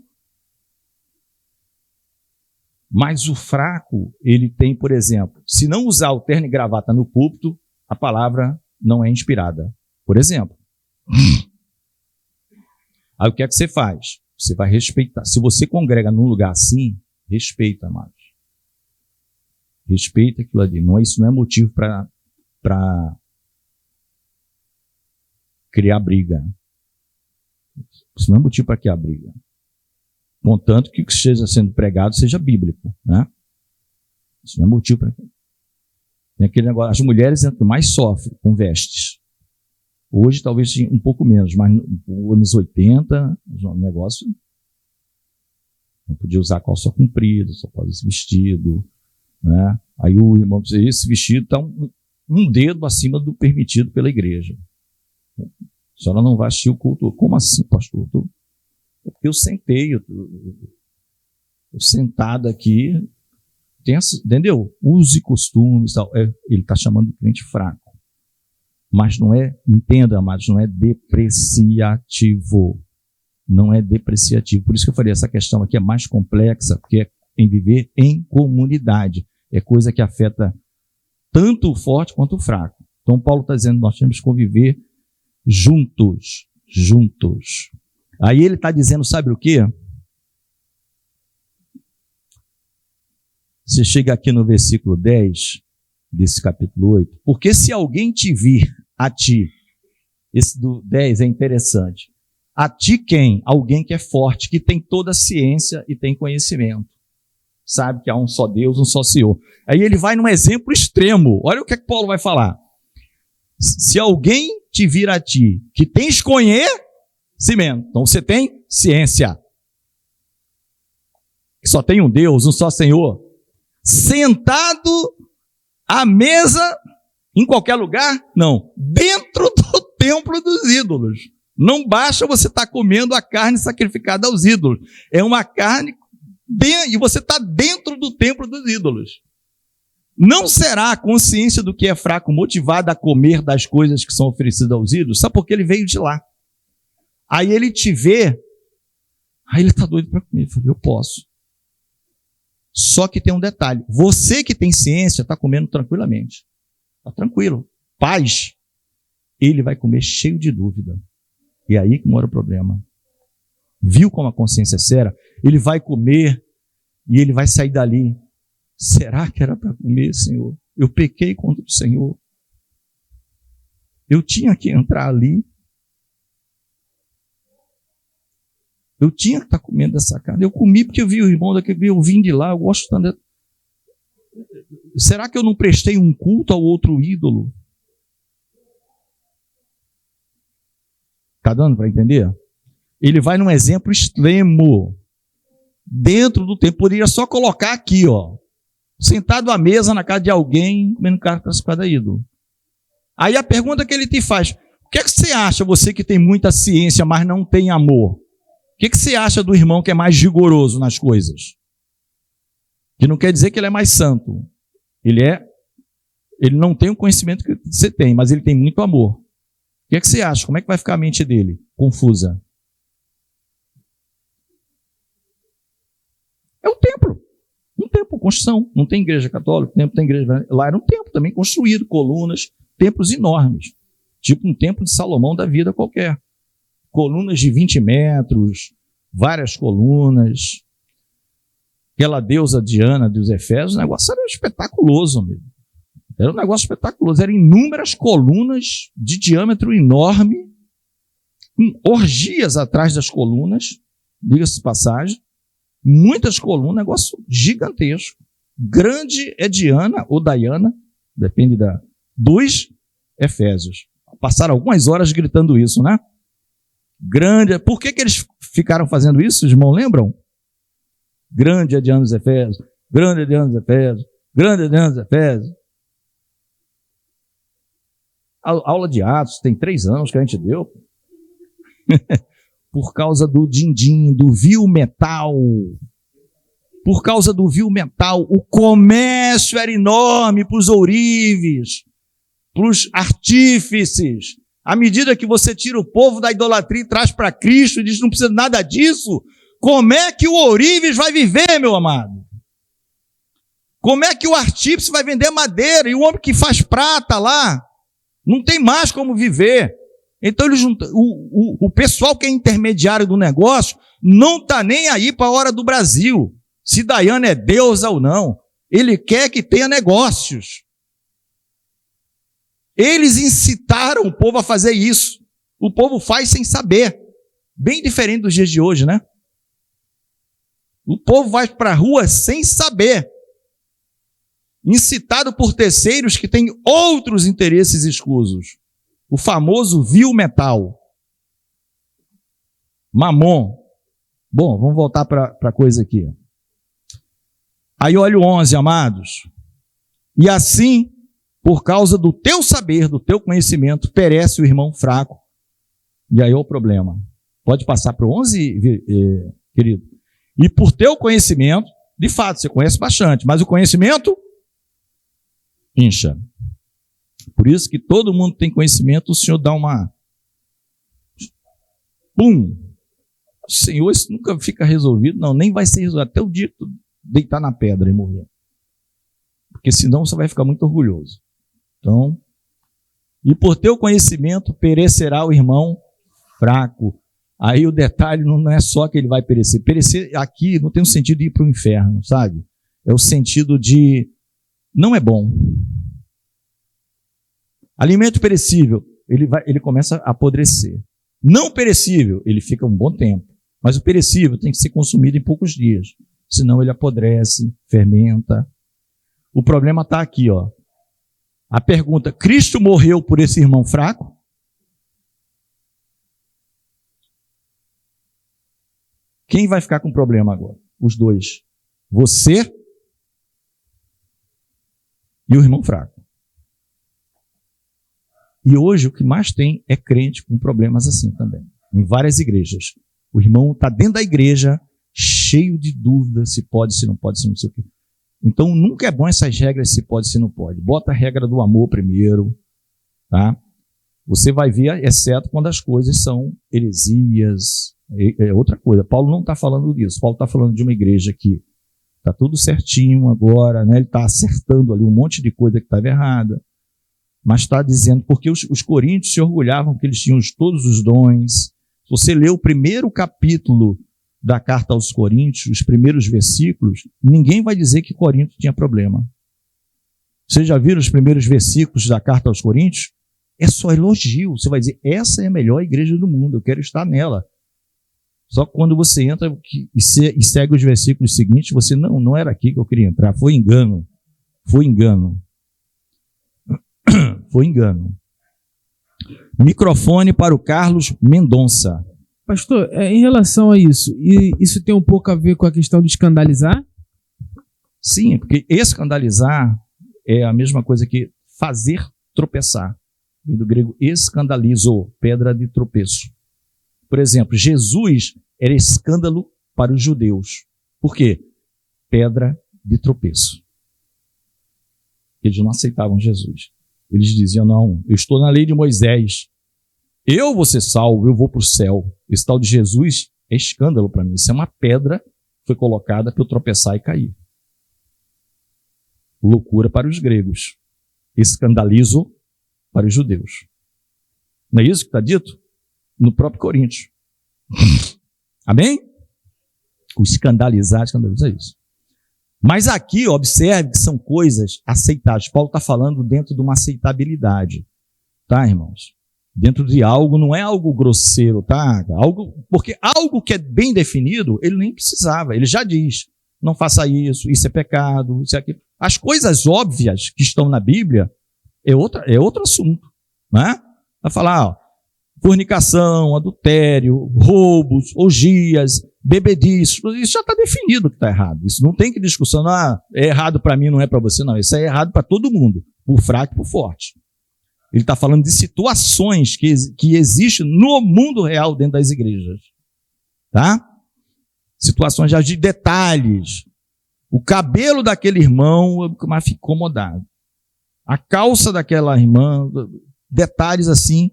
Mas o fraco, ele tem, por exemplo, se não usar o terno e gravata no púlpito, a palavra não é inspirada. Por exemplo. Aí o que é que você faz? Você vai respeitar. Se você congrega num lugar assim, respeita, amados. Respeita aquilo ali. Isso não é motivo para criar briga. Isso não é motivo para criar briga. Contanto que o que esteja sendo pregado seja bíblico, né? Isso não é motivo para... Tem aquele negócio, as mulheres é que mais sofrem com vestes. Hoje talvez um pouco menos, mas nos anos 80, o negócio não podia usar calça comprida, só pode esse vestido, né? Aí o irmão diz, esse vestido está um dedo acima do permitido pela igreja. A senhora não vai assistir o culto. Como assim, pastor? É porque eu sentei, eu sentado aqui, entendeu? Use costumes, tal. Ele está chamando de crente fraco. Mas não é, entenda, amados, não é depreciativo. Não é depreciativo. Por isso que eu falei, essa questão aqui é mais complexa, porque é em viver em comunidade. É coisa que afeta tanto o forte quanto o fraco. Então Paulo está dizendo, nós temos que conviver juntos. Aí ele está dizendo, sabe o quê? Você chega aqui no versículo 10, desse capítulo 8, porque se alguém te vir a ti, esse do 10 é interessante, a ti quem? Alguém que é forte, que tem toda a ciência e tem conhecimento, sabe que há um só Deus, um só Senhor. Aí ele vai num exemplo extremo, olha o que é que Paulo vai falar. Se alguém te vir a ti, que tens conhecimento, então você tem ciência, que só tem um Deus, um só Senhor, sentado à mesa, em qualquer lugar? Não. Dentro do templo dos ídolos. Não basta você estar comendo a carne sacrificada aos ídolos. É uma carne e você está dentro do templo dos ídolos. Não será a consciência do que é fraco motivada a comer das coisas que são oferecidas aos ídolos? Sabe por que ele veio de lá? Aí ele te vê, aí ele está doido para comer. Eu falei, eu posso. Só que tem um detalhe, você que tem ciência está comendo tranquilamente, está tranquilo, paz, ele vai comer cheio de dúvida, e aí que mora o problema. Viu como a consciência é séria? Ele vai comer e ele vai sair dali, será que era para comer, Senhor? Eu pequei contra o Senhor, eu tinha que entrar ali, eu tinha que estar comendo essa carne. Eu comi porque eu vi o irmão daqui, eu vim de lá, eu gosto tanto. Será que eu não prestei um culto ao outro ídolo? Está dando para entender? Ele vai num exemplo extremo. Dentro do templo, poderia só colocar aqui, ó, sentado à mesa na casa de alguém, comendo carne classificada a ídolo. Aí a pergunta que ele te faz, o que é que você acha, você que tem muita ciência, mas não tem amor? O que você acha do irmão que é mais rigoroso nas coisas? Que não quer dizer que ele é mais santo. Ele é Ele não tem o conhecimento que você tem, mas ele tem muito amor. O que é que você acha? Como é que vai ficar a mente dele? Confusa. É o templo. Um templo, construção. Não tem igreja católica, templo tem igreja. Lá era um templo também construído, colunas, templos enormes. Tipo um templo de Salomão da vida qualquer. Colunas de 20 metros, várias colunas. Aquela deusa Diana dos Efésios, o negócio era espetaculoso mesmo. Era um negócio espetaculoso. Eram inúmeras colunas de diâmetro enorme, com orgias atrás das colunas, diga-se de passagem. Muitas colunas, um negócio gigantesco. Grande é Diana ou Diana, depende dos Efésios. Passaram algumas horas gritando isso, né? Grande. Por que eles ficaram fazendo isso, os irmãos lembram? Grande é Diana dos Efésios, grande é Diana dos Efésios, grande é Diana dos Efésios. A aula de Atos tem 3 anos que a gente deu. Por causa do din-din, do vil metal. Por causa do vil metal, o comércio era enorme para os ourives, para os artífices. À medida que você tira o povo da idolatria e traz para Cristo e diz que não precisa nada disso, como é que o ourives vai viver, meu amado? Como é que o artífice vai vender madeira? E o homem que faz prata lá não tem mais como viver. Então o pessoal que é intermediário do negócio não está nem aí para a hora do Brasil. Se Diana é deusa ou não. Ele quer que tenha negócios. Eles incitaram o povo a fazer isso. O povo faz sem saber. Bem diferente dos dias de hoje, né? O povo vai para a rua sem saber. Incitado por terceiros que têm outros interesses escusos. O famoso vil metal. Mamon. Bom, vamos voltar para a coisa aqui. Aí olha o 11, amados. E assim, por causa do teu saber, do teu conhecimento, perece o irmão fraco. E aí é o problema. Pode passar para o 11, querido? E por teu conhecimento, de fato, você conhece bastante, mas o conhecimento incha. Por isso que todo mundo tem conhecimento, o Senhor dá uma... Pum! Senhor, isso nunca fica resolvido. Não, nem vai ser resolvido. Até o dia que tu deitar na pedra e morrer. Porque senão você vai ficar muito orgulhoso. Então, e por teu conhecimento perecerá o irmão fraco. Aí o detalhe não é só que ele vai perecer. Perecer aqui não tem o sentido de ir para o inferno, sabe? É o sentido de não é bom. Alimento perecível, ele começa a apodrecer. Não perecível, ele fica um bom tempo. Mas o perecível tem que ser consumido em poucos dias. Senão ele apodrece, fermenta. O problema está aqui, ó. A pergunta, Cristo morreu por esse irmão fraco? Quem vai ficar com problema agora? Os dois. Você e o irmão fraco. E hoje o que mais tem é crente com problemas assim também. Em várias igrejas. O irmão está dentro da igreja, cheio de dúvidas, se pode, se não pode, se não sei o quê. Então nunca é bom essas regras, se pode, se não pode. Bota a regra do amor primeiro, tá? Você vai ver, exceto quando as coisas são heresias, é outra coisa. Paulo não está falando disso. Paulo está falando de uma igreja que está tudo certinho agora, né? Ele está acertando ali um monte de coisa que estava errada. Mas está dizendo, porque os coríntios se orgulhavam que eles tinham todos os dons. Se você lê o primeiro capítulo da carta aos Coríntios, os primeiros versículos, ninguém vai dizer que Corinto tinha problema. Vocês já viram os primeiros versículos da carta aos Coríntios? É só elogio. Você vai dizer, essa é a melhor igreja do mundo, eu quero estar nela. Só que quando você entra e segue os versículos seguintes, você, não era aqui que eu queria entrar, foi engano. Foi engano. Foi engano. Microfone para o Carlos Mendonça. Pastor, em relação a isso, e isso tem um pouco a ver com a questão de escandalizar? Sim, porque escandalizar é a mesma coisa que fazer tropeçar. Vem do grego escandalizo, pedra de tropeço. Por exemplo, Jesus era escândalo para os judeus. Por quê? Pedra de tropeço. porque eles não aceitavam Jesus. Eles diziam, não, eu estou na lei de Moisés, eu vou ser salvo, eu vou para o céu. Esse tal de Jesus é escândalo para mim, isso é uma pedra que foi colocada para eu tropeçar e cair. Loucura para os gregos, escandalizo para os judeus. Não é isso que está dito? No próprio Coríntios. Amém? O escandalizar é isso. Mas aqui, observe que são coisas aceitáveis. Paulo está falando dentro de uma aceitabilidade. Tá, irmãos? Dentro de algo, não é algo grosseiro, tá? Porque algo que é bem definido, ele nem precisava. Ele já diz, não faça isso é pecado, isso é aquilo. As coisas óbvias que estão na Bíblia é outro assunto. Né? Vai falar, fornicação, adultério, roubos, orgias, bebediço, isso já está definido que está errado. Isso não tem que discussão, é errado para mim, não é para você, não. Isso é errado para todo mundo, por fraco e por forte. Ele está falando de situações que existem no mundo real dentro das igrejas. Tá? Situações já de detalhes. O cabelo daquele irmão, mas fica incomodado. A calça daquela irmã, detalhes assim.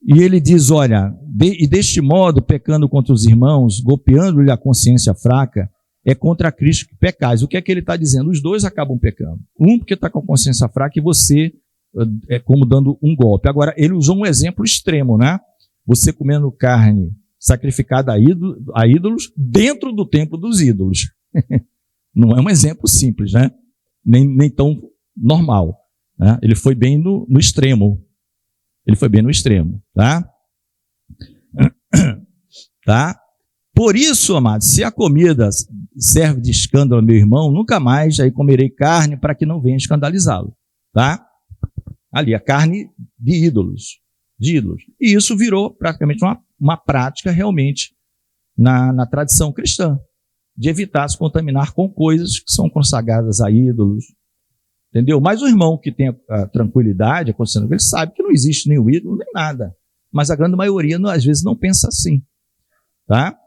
E ele diz, olha, e deste modo, pecando contra os irmãos, golpeando-lhe a consciência fraca, é contra Cristo que pecais. O que é que ele está dizendo? Os dois acabam pecando. Um porque está com a consciência fraca e você é como dando um golpe. Agora, ele usou um exemplo extremo, né? Você comendo carne sacrificada a ídolos dentro do templo dos ídolos. Não é um exemplo simples, né? Nem tão normal. Né? Ele foi bem no extremo. Ele foi bem no extremo, tá? Tá? Por isso, amados, se a comida serve de escândalo ao meu irmão, nunca mais aí comerei carne para que não venha escandalizá-lo, tá? Ali, a carne de ídolos. E isso virou praticamente uma prática realmente na tradição cristã, de evitar se contaminar com coisas que são consagradas a ídolos. Entendeu? Mas o irmão que tem a tranquilidade, ele sabe que não existe nenhum ídolo, nem nada. Mas a grande maioria, às vezes, não pensa assim. Tá?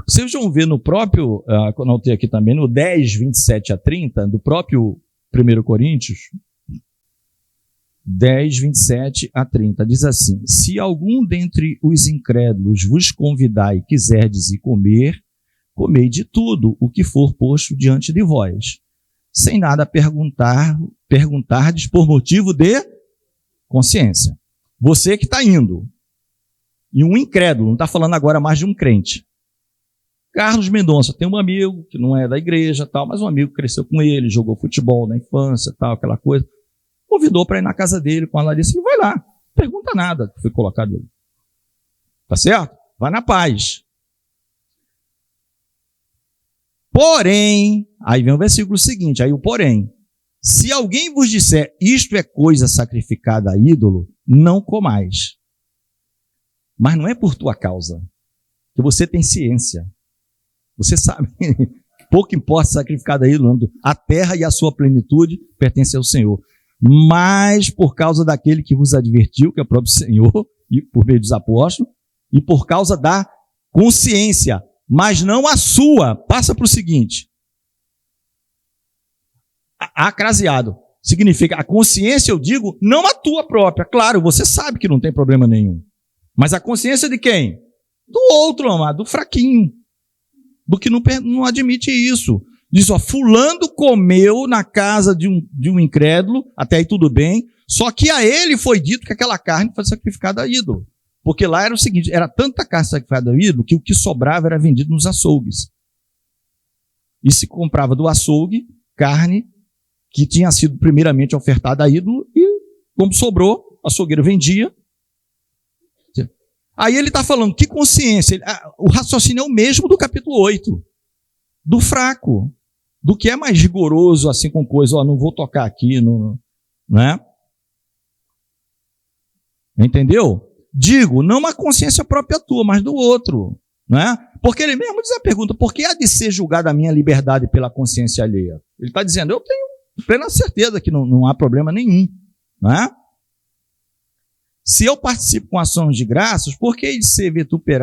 Vocês vão ver no próprio, anotei aqui também, no 10, 27 a 30, do próprio 1 Coríntios, 10, 27 a 30, diz assim, se algum dentre os incrédulos vos convidar e quiserdes ir comer, comei de tudo o que for posto diante de vós, sem nada perguntardes por motivo de consciência. Você que está indo, e um incrédulo, não está falando agora mais de um crente. Carlos Mendonça tem um amigo que não é da igreja, tal, mas um amigo que cresceu com ele, jogou futebol na infância, tal, aquela coisa. Convidou para ir na casa dele com a Larissa e vai lá. Não pergunta nada que foi colocado ali. Tá certo? Vai na paz. Porém, aí vem o versículo seguinte, aí o porém. Se alguém vos disser, isto é coisa sacrificada a ídolo, não comais. Mas não é por tua causa, que você tem ciência. Você sabe, pouco importa sacrificado a ídolo, a terra e a sua plenitude pertencem ao Senhor. Mas por causa daquele que vos advertiu, que é o próprio Senhor, e por meio dos apóstolos, e por causa da consciência, mas não a sua. Passa para o seguinte. Acraseado. Significa, a consciência, eu digo, não a tua própria. Claro, você sabe que não tem problema nenhum. Mas a consciência de quem? Do outro, amado, do fraquinho. Do que não admite isso. Diz, fulano comeu na casa de um incrédulo, até aí tudo bem, só que a ele foi dito que aquela carne foi sacrificada a ídolo. Porque lá era o seguinte, era tanta carne sacrificada a ídolo que o que sobrava era vendido nos açougues. E se comprava do açougue carne que tinha sido primeiramente ofertada a ídolo e, como sobrou, o açougueiro vendia. Aí ele está falando, que consciência? O raciocínio é o mesmo do capítulo 8, do fraco, do que é mais rigoroso, assim, com coisa, não vou tocar aqui, não é? Entendeu? Digo, não uma consciência própria tua, mas do outro, não é? Porque ele mesmo diz a pergunta, por que há de ser julgada a minha liberdade pela consciência alheia? Ele está dizendo, eu tenho plena certeza que não há problema nenhum, não é? Se eu participo com ações de graças, por que de ser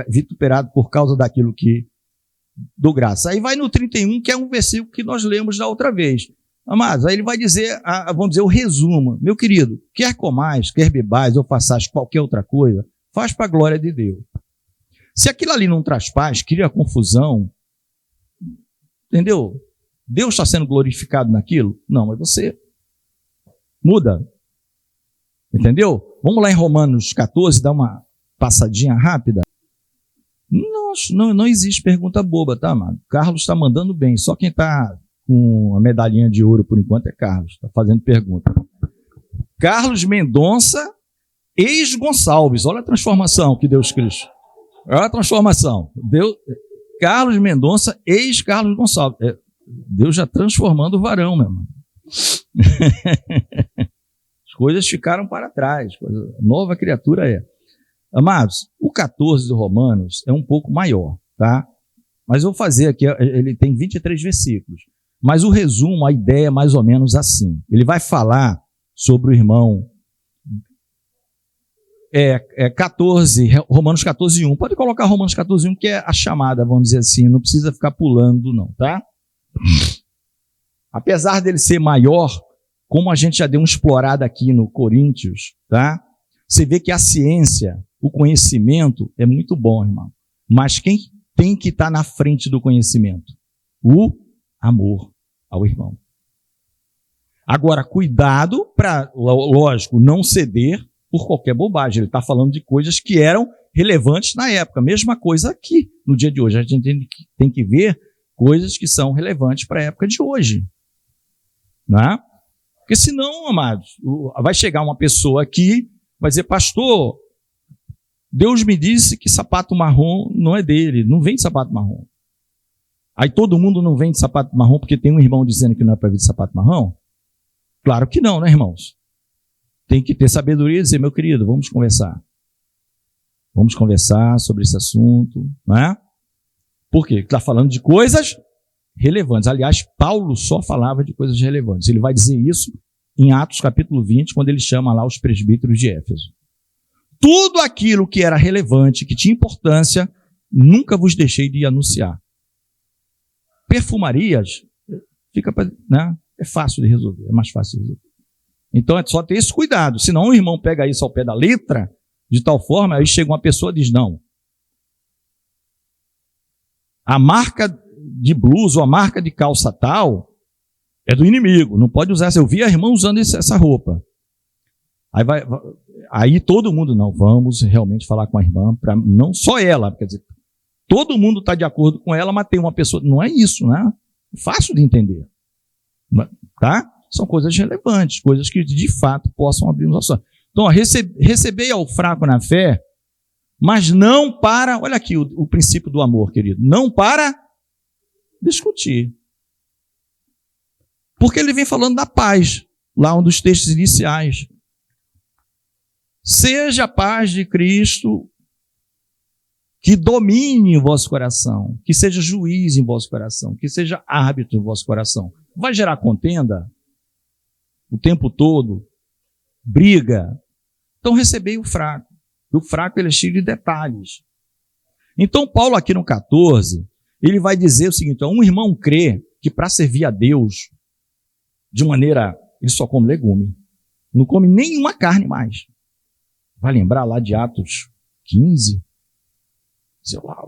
vituperado por causa daquilo que dou graça? Aí vai no 31, que é um versículo que nós lemos da outra vez. Amados, aí ele vai dizer, vamos dizer, o resumo. Meu querido, quer comais, quer bebais ou façais qualquer outra coisa, faz para a glória de Deus. Se aquilo ali não traz paz, cria confusão, entendeu? Deus está sendo glorificado naquilo? Não, mas você muda. Entendeu? Vamos lá em Romanos 14, dar uma passadinha rápida. Não existe pergunta boba, tá, amado? Carlos está mandando bem. Só quem está com a medalhinha de ouro por enquanto é Carlos. Está fazendo pergunta. Carlos Mendonça, ex-Gonçalves. Olha a transformação que Deus Cristo. Olha a transformação. Carlos Mendonça, ex-Carlos Gonçalves. Deus já transformando o varão, meu irmão. As coisas ficaram para trás. Nova criatura é. Amados, o 14 de Romanos é um pouco maior, tá? Mas eu vou fazer aqui, ele tem 23 versículos. Mas o resumo, a ideia é mais ou menos assim. Ele vai falar sobre o irmão 14, Romanos 14, 1. Pode colocar Romanos 14, 1, que é a chamada, vamos dizer assim. Não precisa ficar pulando, não, tá? Apesar dele ser maior, como a gente já deu uma explorada aqui no Coríntios, tá? Você vê que a ciência, o conhecimento é muito bom, irmão. Mas quem tem que estar na frente do conhecimento? O amor ao irmão. Agora, cuidado para, lógico, não ceder por qualquer bobagem. Ele está falando de coisas que eram relevantes na época. Mesma coisa aqui, no dia de hoje. A gente tem que ver coisas que são relevantes para a época de hoje. Não é? Porque senão, amados, vai chegar uma pessoa aqui, vai dizer, pastor, Deus me disse que sapato marrom não é dele, não vende sapato marrom. Aí todo mundo não vende sapato marrom porque tem um irmão dizendo que não é para vender sapato marrom? Claro que não, né, irmãos? Tem que ter sabedoria e dizer, meu querido, vamos conversar. Vamos conversar sobre esse assunto, não é? Por quê? Está falando de coisas relevantes. Aliás, Paulo só falava de coisas relevantes. Ele vai dizer isso em Atos capítulo 20, quando ele chama lá os presbíteros de Éfeso. Tudo aquilo que era relevante, que tinha importância, nunca vos deixei de anunciar. Perfumarias, né? É fácil de resolver, é mais fácil de resolver. Então é só ter esse cuidado, senão o irmão pega isso ao pé da letra, de tal forma, aí chega uma pessoa e diz, não. A marca de blusa ou a marca de calça tal é do inimigo, não pode usar essa. Eu vi a irmã usando essa roupa. Aí todo mundo, não, vamos realmente falar com a irmã, para não só ela, quer dizer, todo mundo está de acordo com ela, mas tem uma pessoa, não é isso, né? É fácil de entender, tá? São coisas relevantes, coisas que de fato possam abrir os nossos olhos. Então, recebei ao fraco na fé, mas não para, olha aqui o princípio do amor, querido, não para discutir. Porque ele vem falando da paz, lá um dos textos iniciais. Seja a paz de Cristo que domine o vosso coração, que seja juiz em vosso coração, que seja árbitro em vosso coração. Vai gerar contenda o tempo todo, briga. Então recebei o fraco. E o fraco ele é cheio de detalhes. Então Paulo aqui no 14, ele vai dizer o seguinte, um irmão crê que para servir a Deus, de maneira, ele só come legume. Não come nenhuma carne mais. Vai lembrar lá de Atos 15? Sei lá,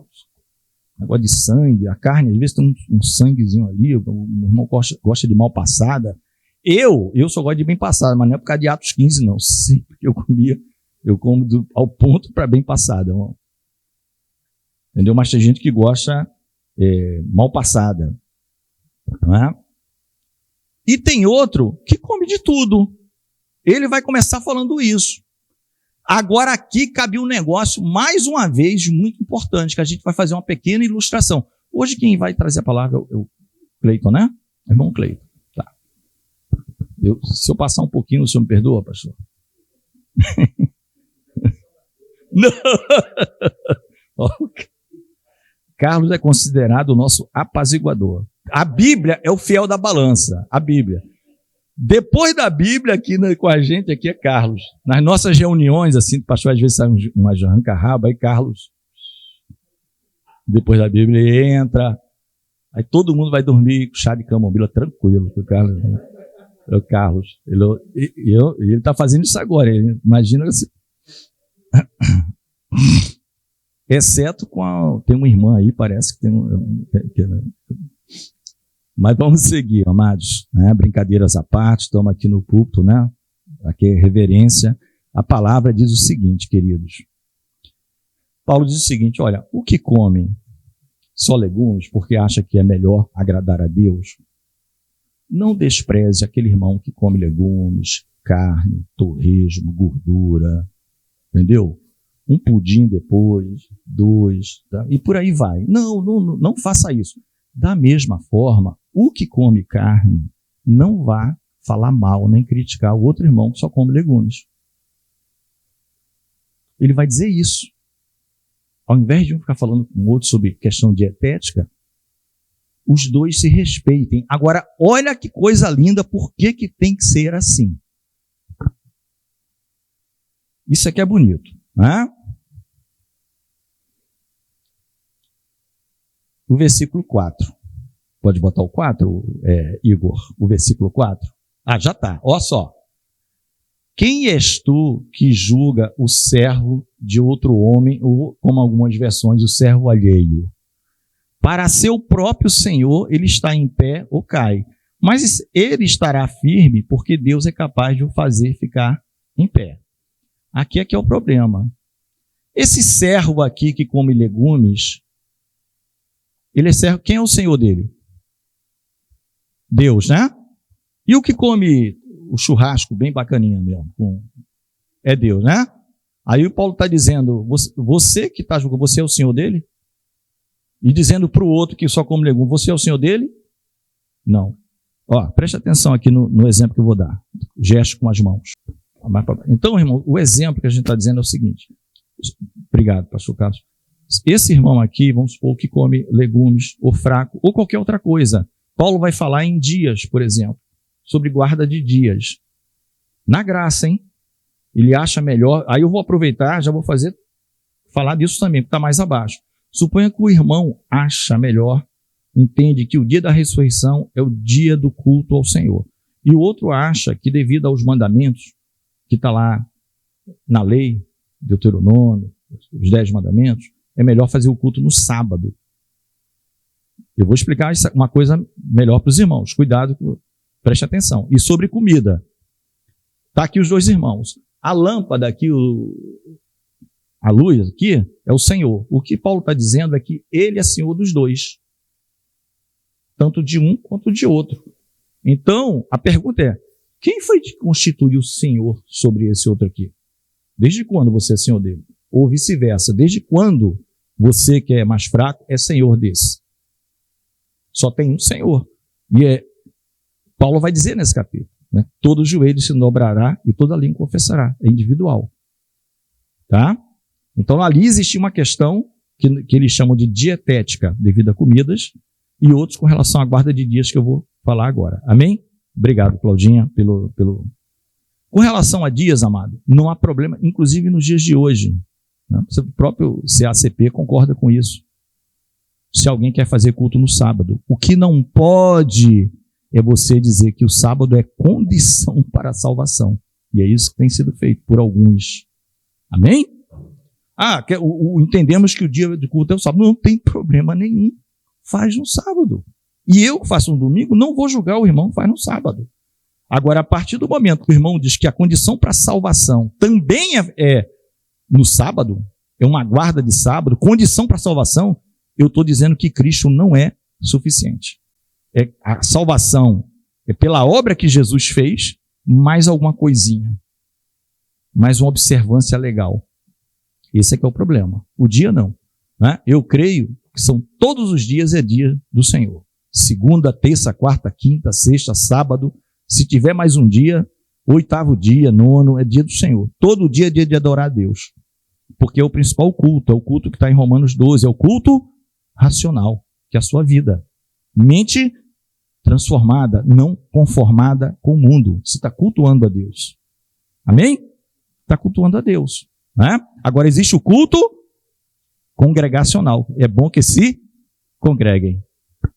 negócio de sangue, a carne, às vezes tem um sanguezinho ali, o irmão gosta de mal passada. Eu só gosto de bem passada, mas não é por causa de Atos 15, não. Sempre que eu comia, eu como ao ponto para bem passada. Entendeu? Mas tem gente que gosta mal passada. Não é? E tem outro que come de tudo. Ele vai começar falando isso. Agora aqui cabe um negócio, mais uma vez, muito importante, que a gente vai fazer uma pequena ilustração. Hoje quem vai trazer a palavra é o Cleiton, né? Irmão Cleiton. Tá. Se eu passar um pouquinho, o senhor me perdoa, pastor? Não. Carlos é considerado o nosso apaziguador. A Bíblia é o fiel da balança. A Bíblia. Depois da Bíblia, aqui com a gente, aqui é Carlos. Nas nossas reuniões, assim, o pastor às vezes sai uma arranca-raba, aí Carlos, depois da Bíblia, ele entra, Aí todo mundo vai dormir com chá de camomila tranquilo. O Carlos. Ele está fazendo isso agora. Imagina assim. Exceto tem uma irmã aí, parece que tem mas vamos seguir, amados, né? Brincadeiras à parte, estamos aqui no púlpito, né? Aqui é reverência. A palavra diz o seguinte, queridos. Paulo diz o seguinte, olha, o que come só legumes porque acha que é melhor agradar a Deus, não despreze aquele irmão que come legumes, carne, torresmo, gordura, entendeu? Um pudim depois, 2, tá? E por aí vai. Não faça isso. Da mesma forma, o que come carne não vá falar mal nem criticar o outro irmão que só come legumes. Ele vai dizer isso. Ao invés de um ficar falando com o outro sobre questão dietética, os dois se respeitem. Agora, olha que coisa linda, por que tem que ser assim? Isso aqui é bonito, né? O versículo 4. Pode botar o 4, Igor? O versículo 4? Ah, já está. Olha só. Quem és tu que julga o servo de outro homem, ou, como algumas versões, o servo alheio? Para seu próprio Senhor, ele está em pé ou cai. Mas ele estará firme, porque Deus é capaz de o fazer ficar em pé. Aqui é que é o problema. Esse servo aqui que come legumes, ele é servo. Quem é o Senhor dele? Deus, né? E o que come o churrasco bem bacaninha mesmo? É Deus, né? Aí o Paulo está dizendo, você que está julgando, você é o Senhor dele? E dizendo para o outro que só come legumes, você é o Senhor dele? Não. Ó, preste atenção aqui no exemplo que eu vou dar. Gesto com as mãos. Então, irmão, o exemplo que a gente está dizendo é o seguinte. Obrigado, pastor Carlos. Esse irmão aqui, vamos supor, que come legumes, ou fraco, ou qualquer outra coisa. Paulo vai falar em dias, por exemplo, sobre guarda de dias. Na graça, hein? Ele acha melhor. Aí eu vou aproveitar, já vou falar disso também, porque está mais abaixo. Suponha que o irmão acha melhor, entende que o dia da ressurreição é o dia do culto ao Senhor. E o outro acha que, devido aos mandamentos, que está lá na lei, Deuteronômio, os 10 mandamentos, é melhor fazer o culto no sábado. Eu vou explicar uma coisa melhor para os irmãos. Cuidado, preste atenção. E sobre comida. Está aqui os dois irmãos. A lâmpada aqui, a luz aqui, é o Senhor. O que Paulo está dizendo é que ele é Senhor dos dois. Tanto de um quanto de outro. Então, a pergunta é, quem foi que constituiu o Senhor sobre esse outro aqui? Desde quando você é Senhor dele? Ou vice-versa, desde quando você que é mais fraco é Senhor desse? Só tem um Senhor. E Paulo vai dizer nesse capítulo, né? Todo joelho se dobrará e toda língua confessará. É individual. Tá? Então ali existia uma questão que eles chamam de dietética, devido a comidas, e outros com relação à guarda de dias que eu vou falar agora. Amém? Obrigado, Claudinha, pelo... Com relação a dias, amado, não há problema, inclusive nos dias de hoje. Né? O próprio CACP concorda com isso. Se alguém quer fazer culto no sábado, o que não pode é você dizer que o sábado é condição para a salvação. E é isso que tem sido feito por alguns. Amém? Entendemos que o dia de culto é o sábado. Não tem problema nenhum. Faz no sábado. E eu que faço no domingo, não vou julgar o irmão que faz no sábado. Agora, a partir do momento que o irmão diz que a condição para a salvação também é no sábado, é uma guarda de sábado, condição para a salvação, eu estou dizendo que Cristo não é suficiente. A salvação é pela obra que Jesus fez, mais alguma coisinha, mais uma observância legal. Esse é que é o problema. O dia não. Né? Eu creio que são todos os dias é dia do Senhor. Segunda, terça, quarta, quinta, sexta, sábado. Se tiver mais um dia, 8º dia, 9º, é dia do Senhor. Todo dia é dia de adorar a Deus. Porque é o principal culto, é o culto que está em Romanos 12, é o culto racional, que é a sua vida. Mente transformada, não conformada com o mundo. Você está cultuando a Deus. Amém? Está cultuando a Deus. Né? Agora existe o culto congregacional. É bom que se congreguem.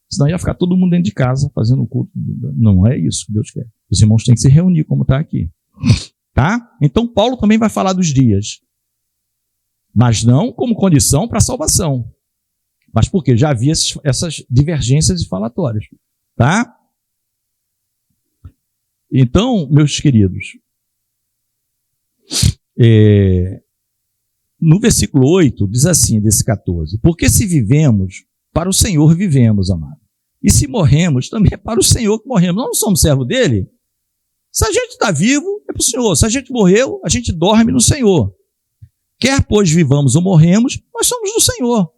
Senão ia ficar todo mundo dentro de casa fazendo o culto. Não é isso que Deus quer. Os irmãos têm que se reunir como está aqui. Tá? Então Paulo também vai falar dos dias. Mas não como condição para a salvação. Mas porque já havia essas divergências e falatórias. Tá? Então, meus queridos, no versículo 8, diz assim, desse 14, porque se vivemos, para o Senhor vivemos, amado. E se morremos, também é para o Senhor que morremos. Nós não somos servo dele? Se a gente está vivo, é para o Senhor. Se a gente morreu, a gente dorme no Senhor. Quer, pois, vivamos ou morremos, nós somos do Senhor.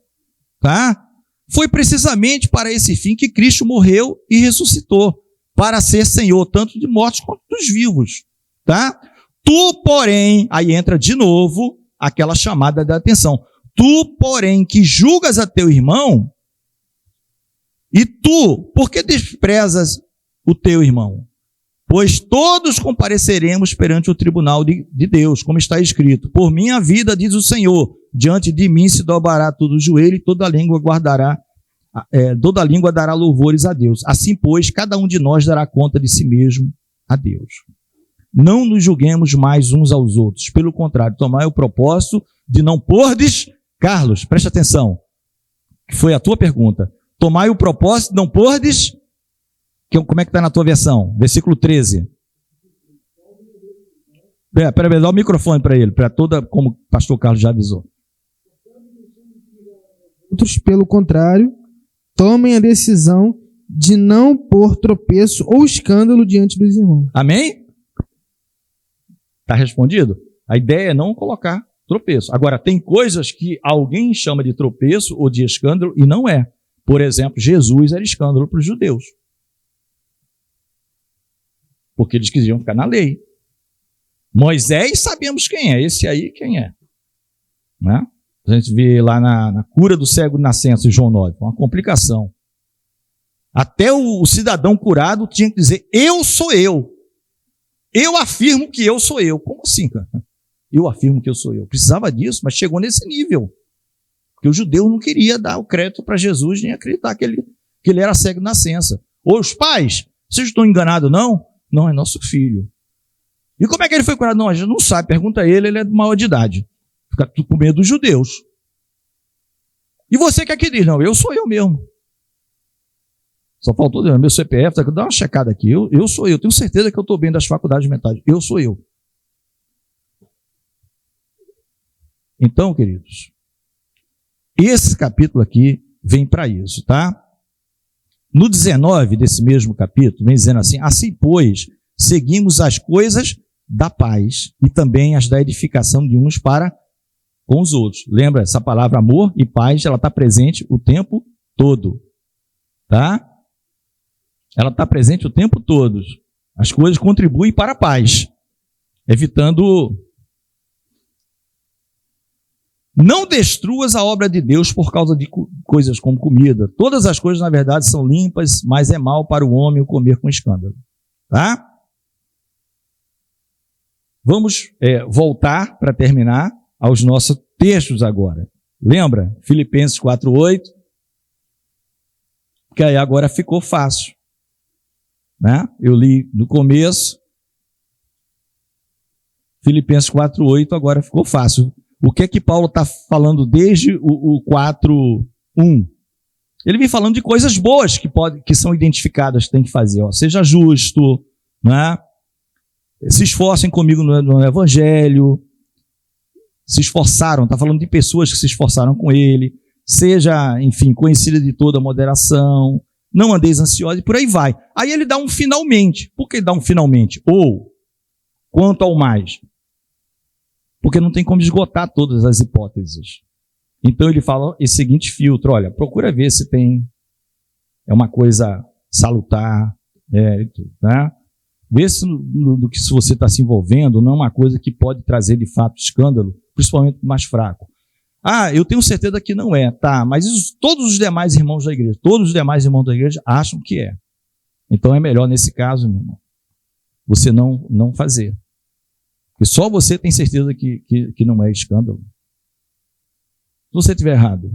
Tá? Foi precisamente para esse fim que Cristo morreu e ressuscitou, para ser Senhor, tanto de mortos quanto dos vivos. Tá? Tu, porém, aí entra de novo aquela chamada da atenção. Tu, porém, que julgas a teu irmão, e tu, por que desprezas o teu irmão? Pois todos compareceremos perante o tribunal de Deus, como está escrito. Por minha vida, diz o Senhor, diante de mim se dobrará todo o joelho e toda língua dará louvores a Deus. Assim, pois, cada um de nós dará conta de si mesmo a Deus. Não nos julguemos mais uns aos outros. Pelo contrário, tomai o propósito de não pordes... Carlos, presta atenção, que foi a tua pergunta. Tomai o propósito de não pordes... Como é que está na tua versão? Versículo 13. Peraí, dá o microfone para ele, para toda, como o pastor Carlos já avisou. Outros, pelo contrário, tomem a decisão de não pôr tropeço ou escândalo diante dos irmãos. Amém? Está respondido? A ideia é não colocar tropeço. Agora, tem coisas que alguém chama de tropeço ou de escândalo e não é. Por exemplo, Jesus era escândalo para os judeus. Porque eles queriam ficar na lei. Moisés, sabemos quem é. Esse aí, quem é? Né? A gente vê lá na cura do cego de nascença, em João 9, uma complicação. Até o cidadão curado tinha que dizer, eu sou eu. Eu afirmo que eu sou eu. Como assim, cara? Eu afirmo que eu sou eu. Precisava disso, mas chegou nesse nível. Porque o judeu não queria dar o crédito para Jesus, nem acreditar que ele era cego de nascença. Ou os pais, vocês estão enganados, não? Não, é nosso filho. E como é que ele foi curado? Não, a gente não sabe. Pergunta a ele, ele é maior de idade. Fica com medo dos judeus. E você quer que diz? Não, eu sou eu mesmo. Só faltou meu CPF, dá uma checada aqui. Eu sou eu. Tenho certeza que eu estou bem das faculdades mentais. Eu sou eu. Então, queridos, esse capítulo aqui vem para isso, tá? No 19 desse mesmo capítulo, vem dizendo assim, assim, pois, seguimos as coisas da paz e também as da edificação de uns para com os outros. Lembra, essa palavra amor e paz, ela está presente o tempo todo, tá? Ela está presente o tempo todo. As coisas contribuem para a paz, evitando... Não destruas a obra de Deus por causa de coisas como comida. Todas as coisas, na verdade, são limpas, mas é mal para o homem o comer com escândalo. Tá? Vamos voltar, para terminar, aos nossos textos agora. Lembra? Filipenses 4:8. Que aí agora ficou fácil. Né? Eu li no começo. Filipenses 4:8, agora ficou fácil. O que é que Paulo está falando desde o 4:1? Ele vem falando de coisas boas que são identificadas, que tem que fazer. Ó. Seja justo, né? Se esforcem comigo no Evangelho. Se esforçaram, está falando de pessoas que se esforçaram com ele. Seja, enfim, conhecida de toda moderação. Não andeis ansiosos e por aí vai. Aí ele dá um finalmente. Por que dá um finalmente? Ou, quanto ao mais? Porque não tem como esgotar todas as hipóteses. Então ele fala esse seguinte filtro, olha, procura ver se é uma coisa salutar, e tudo, né? Vê se se você está se envolvendo não é uma coisa que pode trazer de fato escândalo, principalmente para o mais fraco. Ah, eu tenho certeza que não é, tá, mas todos os demais irmãos da igreja acham que é. Então é melhor nesse caso, meu irmão, você não fazer. Porque só você tem certeza que não é escândalo. Se você estiver errado,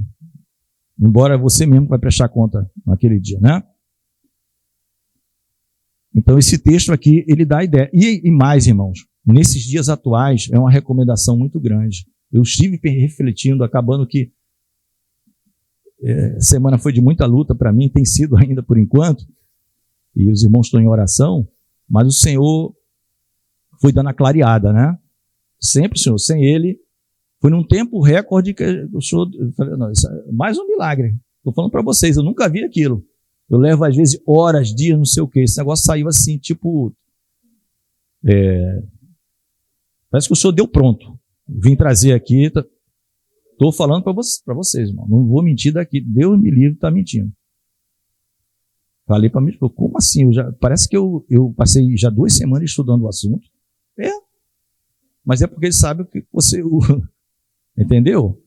embora você mesmo vai prestar conta naquele dia, né? Então, esse texto aqui, ele dá a ideia. E mais, irmãos, nesses dias atuais, é uma recomendação muito grande. Eu estive refletindo, acabando que semana foi de muita luta para mim, tem sido ainda por enquanto, e os irmãos estão em oração, mas o Senhor foi dando a clareada, né? Sempre, Senhor, sem Ele, foi num tempo recorde que o Senhor, não, isso é mais um milagre. Estou falando para vocês, eu nunca vi aquilo. Eu levo às vezes horas, dias, não sei o quê. Esse negócio saiu assim, tipo, parece que o Senhor deu pronto. Vim trazer aqui, estou falando para vocês, irmão. Não vou mentir daqui. Deus me livre, está mentindo. Falei para mim, como assim? Parece que eu passei já 2 semanas estudando o assunto. Mas é porque ele sabe que você... Entendeu?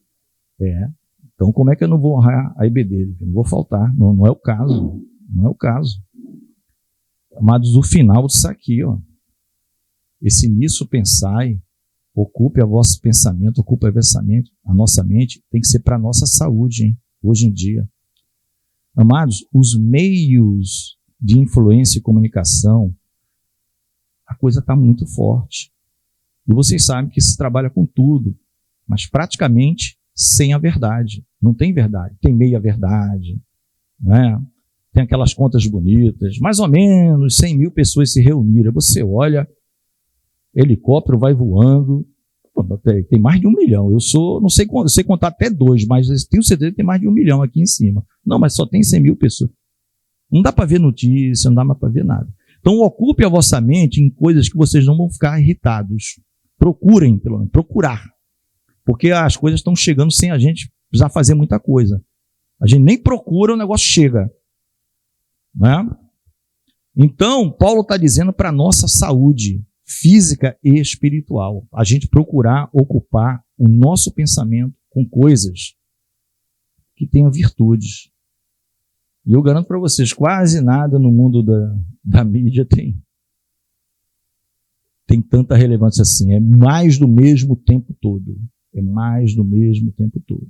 Então, como é que eu não vou honrar a IB dele? Não vou faltar. Não é o caso. Não é o caso. Amados, o final disso aqui, ó. Esse nisso pensai, ocupe o vosso pensamento, ocupe a nossa mente, tem que ser para a nossa saúde, hein? Hoje em dia. Amados, os meios de influência e comunicação, a coisa está muito forte. E vocês sabem que se trabalha com tudo, mas praticamente sem a verdade. Não tem verdade, tem meia verdade, né? Tem aquelas contas bonitas, mais ou menos 100 mil pessoas se reuniram. Você olha, helicóptero vai voando, tem mais de 1 milhão. Eu sei contar até 2, mas tenho certeza que tem mais de 1 milhão aqui em cima. Não, mas só tem 100 mil pessoas. Não dá para ver notícia, não dá mais para ver nada. Então ocupe a vossa mente em coisas que vocês não vão ficar irritados. Procurem, pelo menos, procurar. Porque as coisas estão chegando sem a gente precisar fazer muita coisa. A gente nem procura, o negócio chega. Né? Então, Paulo está dizendo para a nossa saúde física e espiritual, a gente procurar ocupar o nosso pensamento com coisas que tenham virtudes. E eu garanto para vocês, quase nada no mundo da mídia tem tanta relevância assim. É mais do mesmo o tempo todo. É mais do mesmo o tempo todo.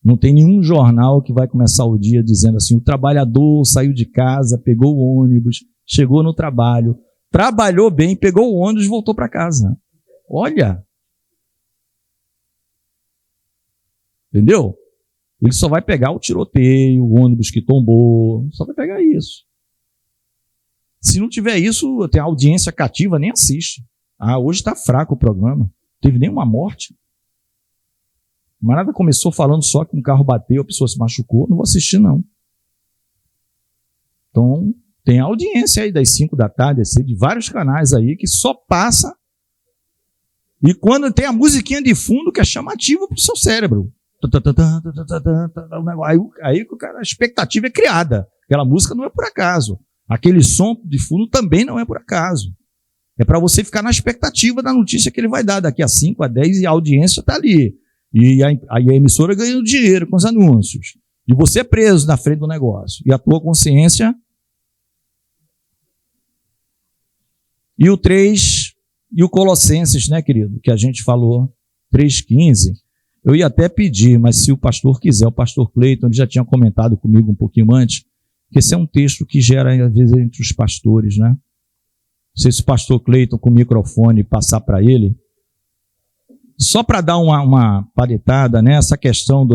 Não tem nenhum jornal que vai começar o dia dizendo assim, o trabalhador saiu de casa, pegou o ônibus, chegou no trabalho, trabalhou bem, pegou o ônibus e voltou para casa. Olha! Entendeu? Ele só vai pegar o tiroteio, o ônibus que tombou, só vai pegar isso. Se não tiver isso, tem audiência cativa, nem assiste. Hoje está fraco o programa. Não teve nenhuma morte. O camarada começou falando só que um carro bateu, a pessoa se machucou. Não vou assistir, não. Então, tem audiência aí das 5 da tarde, de vários canais aí que só passa. E quando tem a musiquinha de fundo que é chamativa para o seu cérebro. Aí a expectativa é criada. Aquela música não é por acaso. Aquele som de fundo também não é por acaso. É para você ficar na expectativa da notícia que ele vai dar daqui a 5, a 10 e a audiência está ali. E a emissora ganhando dinheiro com os anúncios. E você é preso na frente do negócio. E a tua consciência... E o 3, e o Colossenses, né, querido? Que a gente falou, 3,15. Eu ia até pedir, mas se o pastor quiser, o pastor Cleiton, ele já tinha comentado comigo um pouquinho antes, que esse é um texto que gera, às vezes, entre os pastores, né? Não sei se o pastor Cleiton, com o microfone, passar para ele, só para dar uma palhetada, né? Essa questão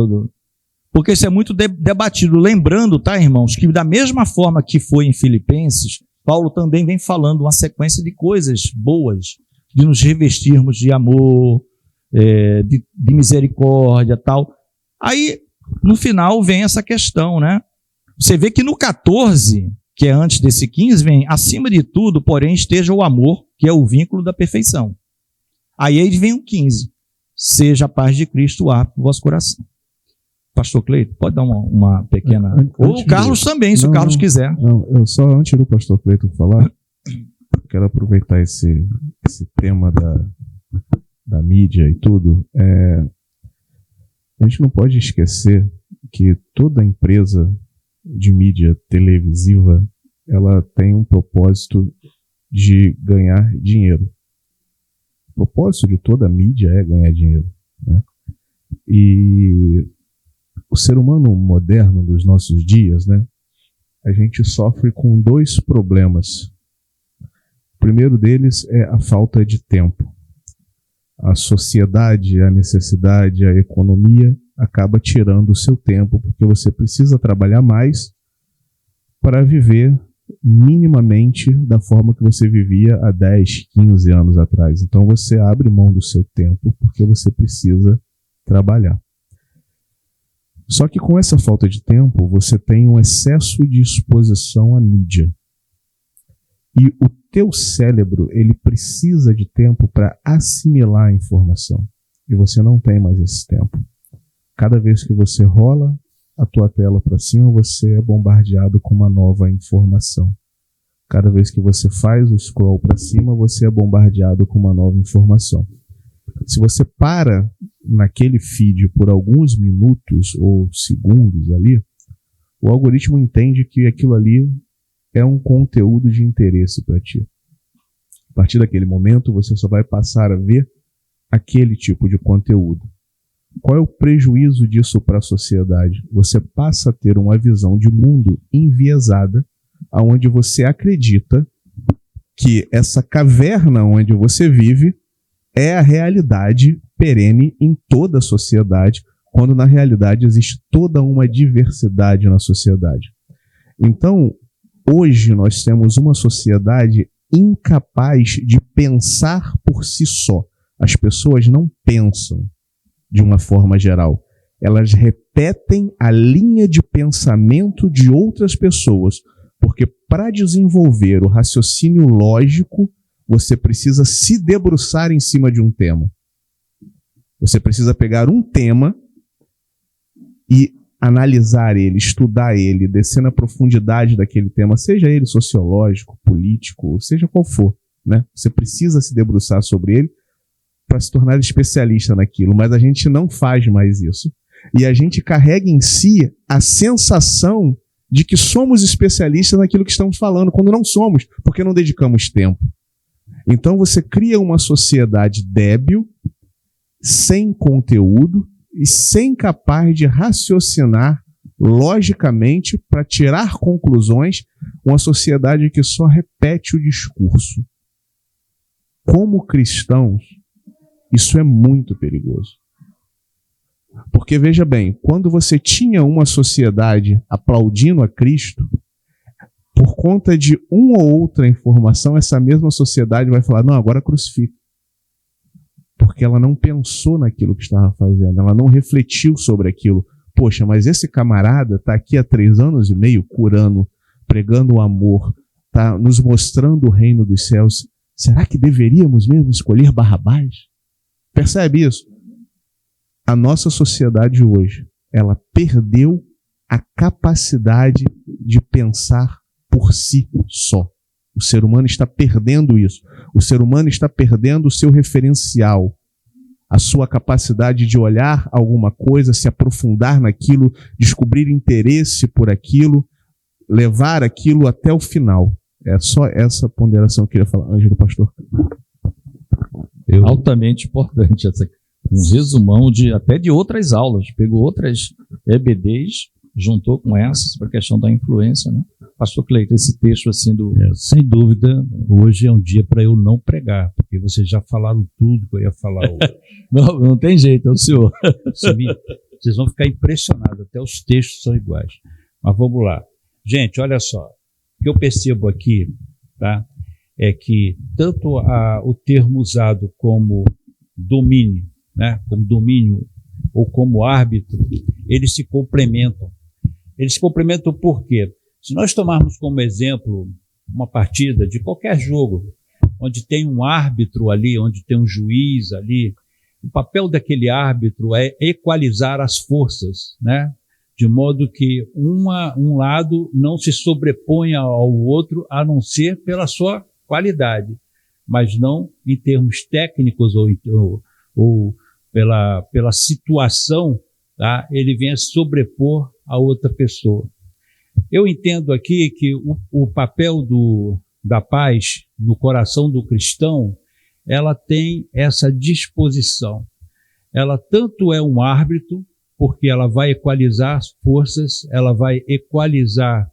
porque isso é muito debatido. Lembrando, tá, irmãos, que da mesma forma que foi em Filipenses, Paulo também vem falando uma sequência de coisas boas, de nos revestirmos de amor, de misericórdia, tal. Aí, no final, vem essa questão, né? Você vê que no 14, que é antes desse 15, vem, acima de tudo, porém, esteja o amor, que é o vínculo da perfeição. Aí vem o 15, seja a paz de Cristo o vosso coração. Pastor Cleiton, pode dar uma pequena... Ou o Carlos também, se o Carlos quiser. Não, eu só, antes do pastor Cleiton falar, quero aproveitar esse tema da mídia e tudo. A gente não pode esquecer que toda empresa de mídia televisiva, ela tem um propósito de ganhar dinheiro. O propósito de toda mídia é ganhar dinheiro, né? E o ser humano moderno dos nossos dias, né, a gente sofre com 2 problemas. O primeiro deles é a falta de tempo. A sociedade, a necessidade, a economia acaba tirando o seu tempo, porque você precisa trabalhar mais para viver minimamente da forma que você vivia há 10, 15 anos atrás. Então você abre mão do seu tempo porque você precisa trabalhar. Só que com essa falta de tempo, você tem um excesso de exposição à mídia. E o teu cérebro, ele precisa de tempo para assimilar a informação. E você não tem mais esse tempo. Cada vez que você rola a tua tela para cima, você é bombardeado com uma nova informação. Cada vez que você faz o scroll para cima, você é bombardeado com uma nova informação. Se você para naquele feed por alguns minutos ou segundos ali, o algoritmo entende que aquilo ali é um conteúdo de interesse para ti. A partir daquele momento, você só vai passar a ver aquele tipo de conteúdo. Qual é o prejuízo disso para a sociedade? Você passa a ter uma visão de mundo enviesada, onde você acredita que essa caverna onde você vive é a realidade perene em toda a sociedade, quando na realidade existe toda uma diversidade na sociedade. Então, hoje nós temos uma sociedade incapaz de pensar por si só. As pessoas não pensam de uma forma geral. Elas repetem a linha de pensamento de outras pessoas, porque para desenvolver o raciocínio lógico, você precisa se debruçar em cima de um tema. Você precisa pegar um tema e analisar ele, estudar ele, descer na profundidade daquele tema, seja ele sociológico, político, seja qual for, né? Você precisa se debruçar sobre ele para se tornar especialista naquilo, mas a gente não faz mais isso. E a gente carrega em si a sensação de que somos especialistas naquilo que estamos falando, quando não somos, porque não dedicamos tempo. Então você cria uma sociedade débil, sem conteúdo e sem capaz de raciocinar logicamente para tirar conclusões, uma sociedade que só repete o discurso. Como cristãos, isso é muito perigoso. Porque, veja bem, quando você tinha uma sociedade aplaudindo a Cristo, por conta de uma ou outra informação, essa mesma sociedade vai falar, não, agora crucifica. Porque ela não pensou naquilo que estava fazendo, ela não refletiu sobre aquilo. Poxa, mas esse camarada está aqui há 3 anos e meio curando, pregando o amor, está nos mostrando o reino dos céus. Será que deveríamos mesmo escolher Barrabás? Percebe isso? A nossa sociedade hoje, ela perdeu a capacidade de pensar por si só. O ser humano está perdendo isso. O ser humano está perdendo o seu referencial, a sua capacidade de olhar alguma coisa, se aprofundar naquilo, descobrir interesse por aquilo, levar aquilo até o final. É só essa ponderação que eu queria falar, Ângelo Pastor. Altamente importante essa. Um resumão até de outras aulas. Pegou outras EBDs, juntou com essas para a questão da influência, né? Pastor Cleiton, esse texto assim do... sem dúvida, hoje é um dia para eu não pregar, porque vocês já falaram tudo que eu ia falar hoje. não tem jeito, é o senhor. Vocês vão ficar impressionados, até os textos são iguais. Mas vamos lá. Gente, olha só, o que eu percebo aqui, tá, é que tanto o termo usado como domínio, né, como domínio ou como árbitro, eles se complementam. Eles se complementam por quê? Se nós tomarmos como exemplo uma partida de qualquer jogo, onde tem um árbitro ali, onde tem um juiz ali, o papel daquele árbitro é equalizar as forças, né? De modo que um lado não se sobreponha ao outro, a não ser pela sua qualidade, mas não em termos técnicos ou pela situação, tá? Ele vem a sobrepor a outra pessoa. Eu entendo aqui que o papel da paz no coração do cristão, ela tem essa disposição. Ela tanto é um árbitro, porque ela vai equalizar as forças, ela vai equalizar,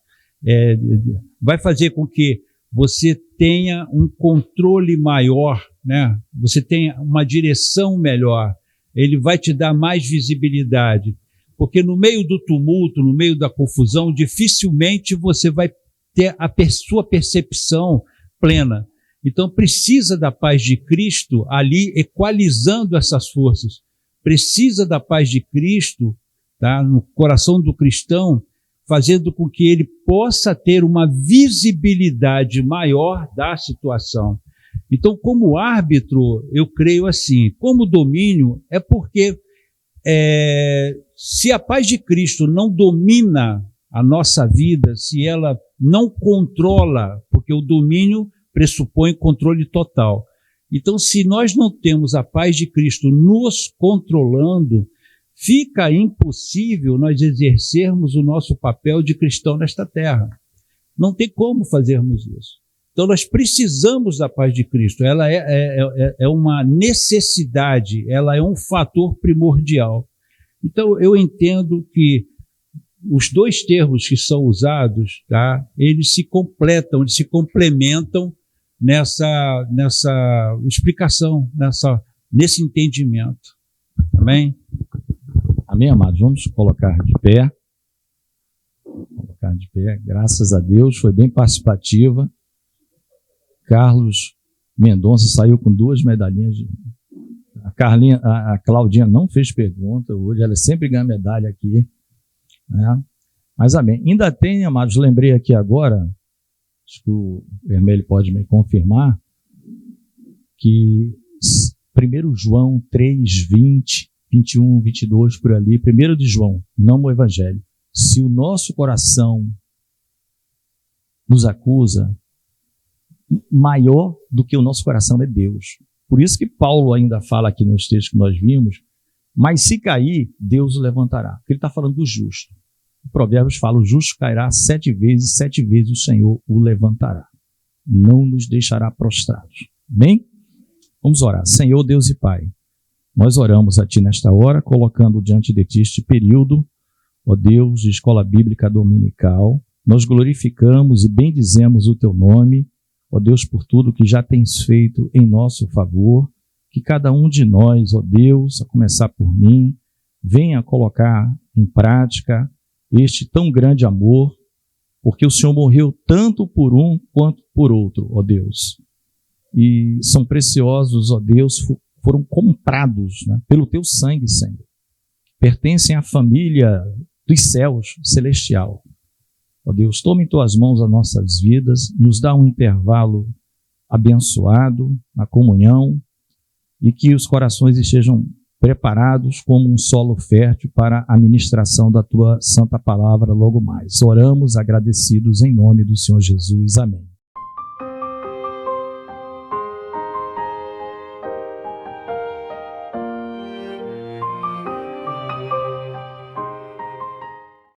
vai fazer com que você tenha um controle maior, né? Você tenha uma direção melhor, ele vai te dar mais visibilidade, porque no meio do tumulto, no meio da confusão, dificilmente você vai ter a sua percepção plena. Então precisa da paz de Cristo ali equalizando essas forças. Precisa da paz de Cristo, tá, no coração do cristão, fazendo com que ele possa ter uma visibilidade maior da situação. Então, como árbitro, eu creio assim, como domínio, é porque se a paz de Cristo não domina a nossa vida, se ela não controla, porque o domínio pressupõe controle total. Então, se nós não temos a paz de Cristo nos controlando, fica impossível nós exercermos o nosso papel de cristão nesta terra. Não tem como fazermos isso. Então, nós precisamos da paz de Cristo. Ela é uma necessidade, ela é um fator primordial. Então, eu entendo que os dois termos que são usados, tá, eles se completam, eles se complementam nessa explicação, nesse entendimento. Amém? Amém, amados? Vamos colocar de pé. Colocar de pé. Graças a Deus, foi bem participativa. Carlos Mendonça saiu com 2 medalhinhas. A Claudinha não fez pergunta hoje, ela sempre ganha medalha aqui, né? Mas amém. Ainda tem, amados, lembrei aqui agora, acho que o Vermelho pode me confirmar, que 1 João 3, 20, 21, 22, por ali, 1 de João, não o Evangelho. Se o nosso coração nos acusa, maior do que o nosso coração é Deus. Por isso que Paulo ainda fala aqui nos textos que nós vimos, mas se cair, Deus o levantará. Porque ele está falando do justo. O Provérbios fala, o justo cairá 7 vezes, 7 vezes o Senhor o levantará. Não nos deixará prostrados. Amém? Vamos orar. Senhor, Deus e Pai, nós oramos a Ti nesta hora, colocando diante de Ti este período, ó Deus, de escola bíblica dominical. Nós glorificamos e bendizemos o Teu nome, ó Deus, por tudo que já tens feito em nosso favor, que cada um de nós, ó Deus, a começar por mim, venha colocar em prática este tão grande amor, porque o Senhor morreu tanto por um quanto por outro, ó Deus. E são preciosos, ó Deus, foram comprados, né, pelo Teu sangue, Senhor. Pertencem à família dos céus celestial. Ó Deus, toma em Tuas mãos as nossas vidas, nos dá um intervalo abençoado na comunhão e que os corações estejam preparados como um solo fértil para a ministração da Tua santa palavra logo mais. Oramos agradecidos em nome do Senhor Jesus. Amém.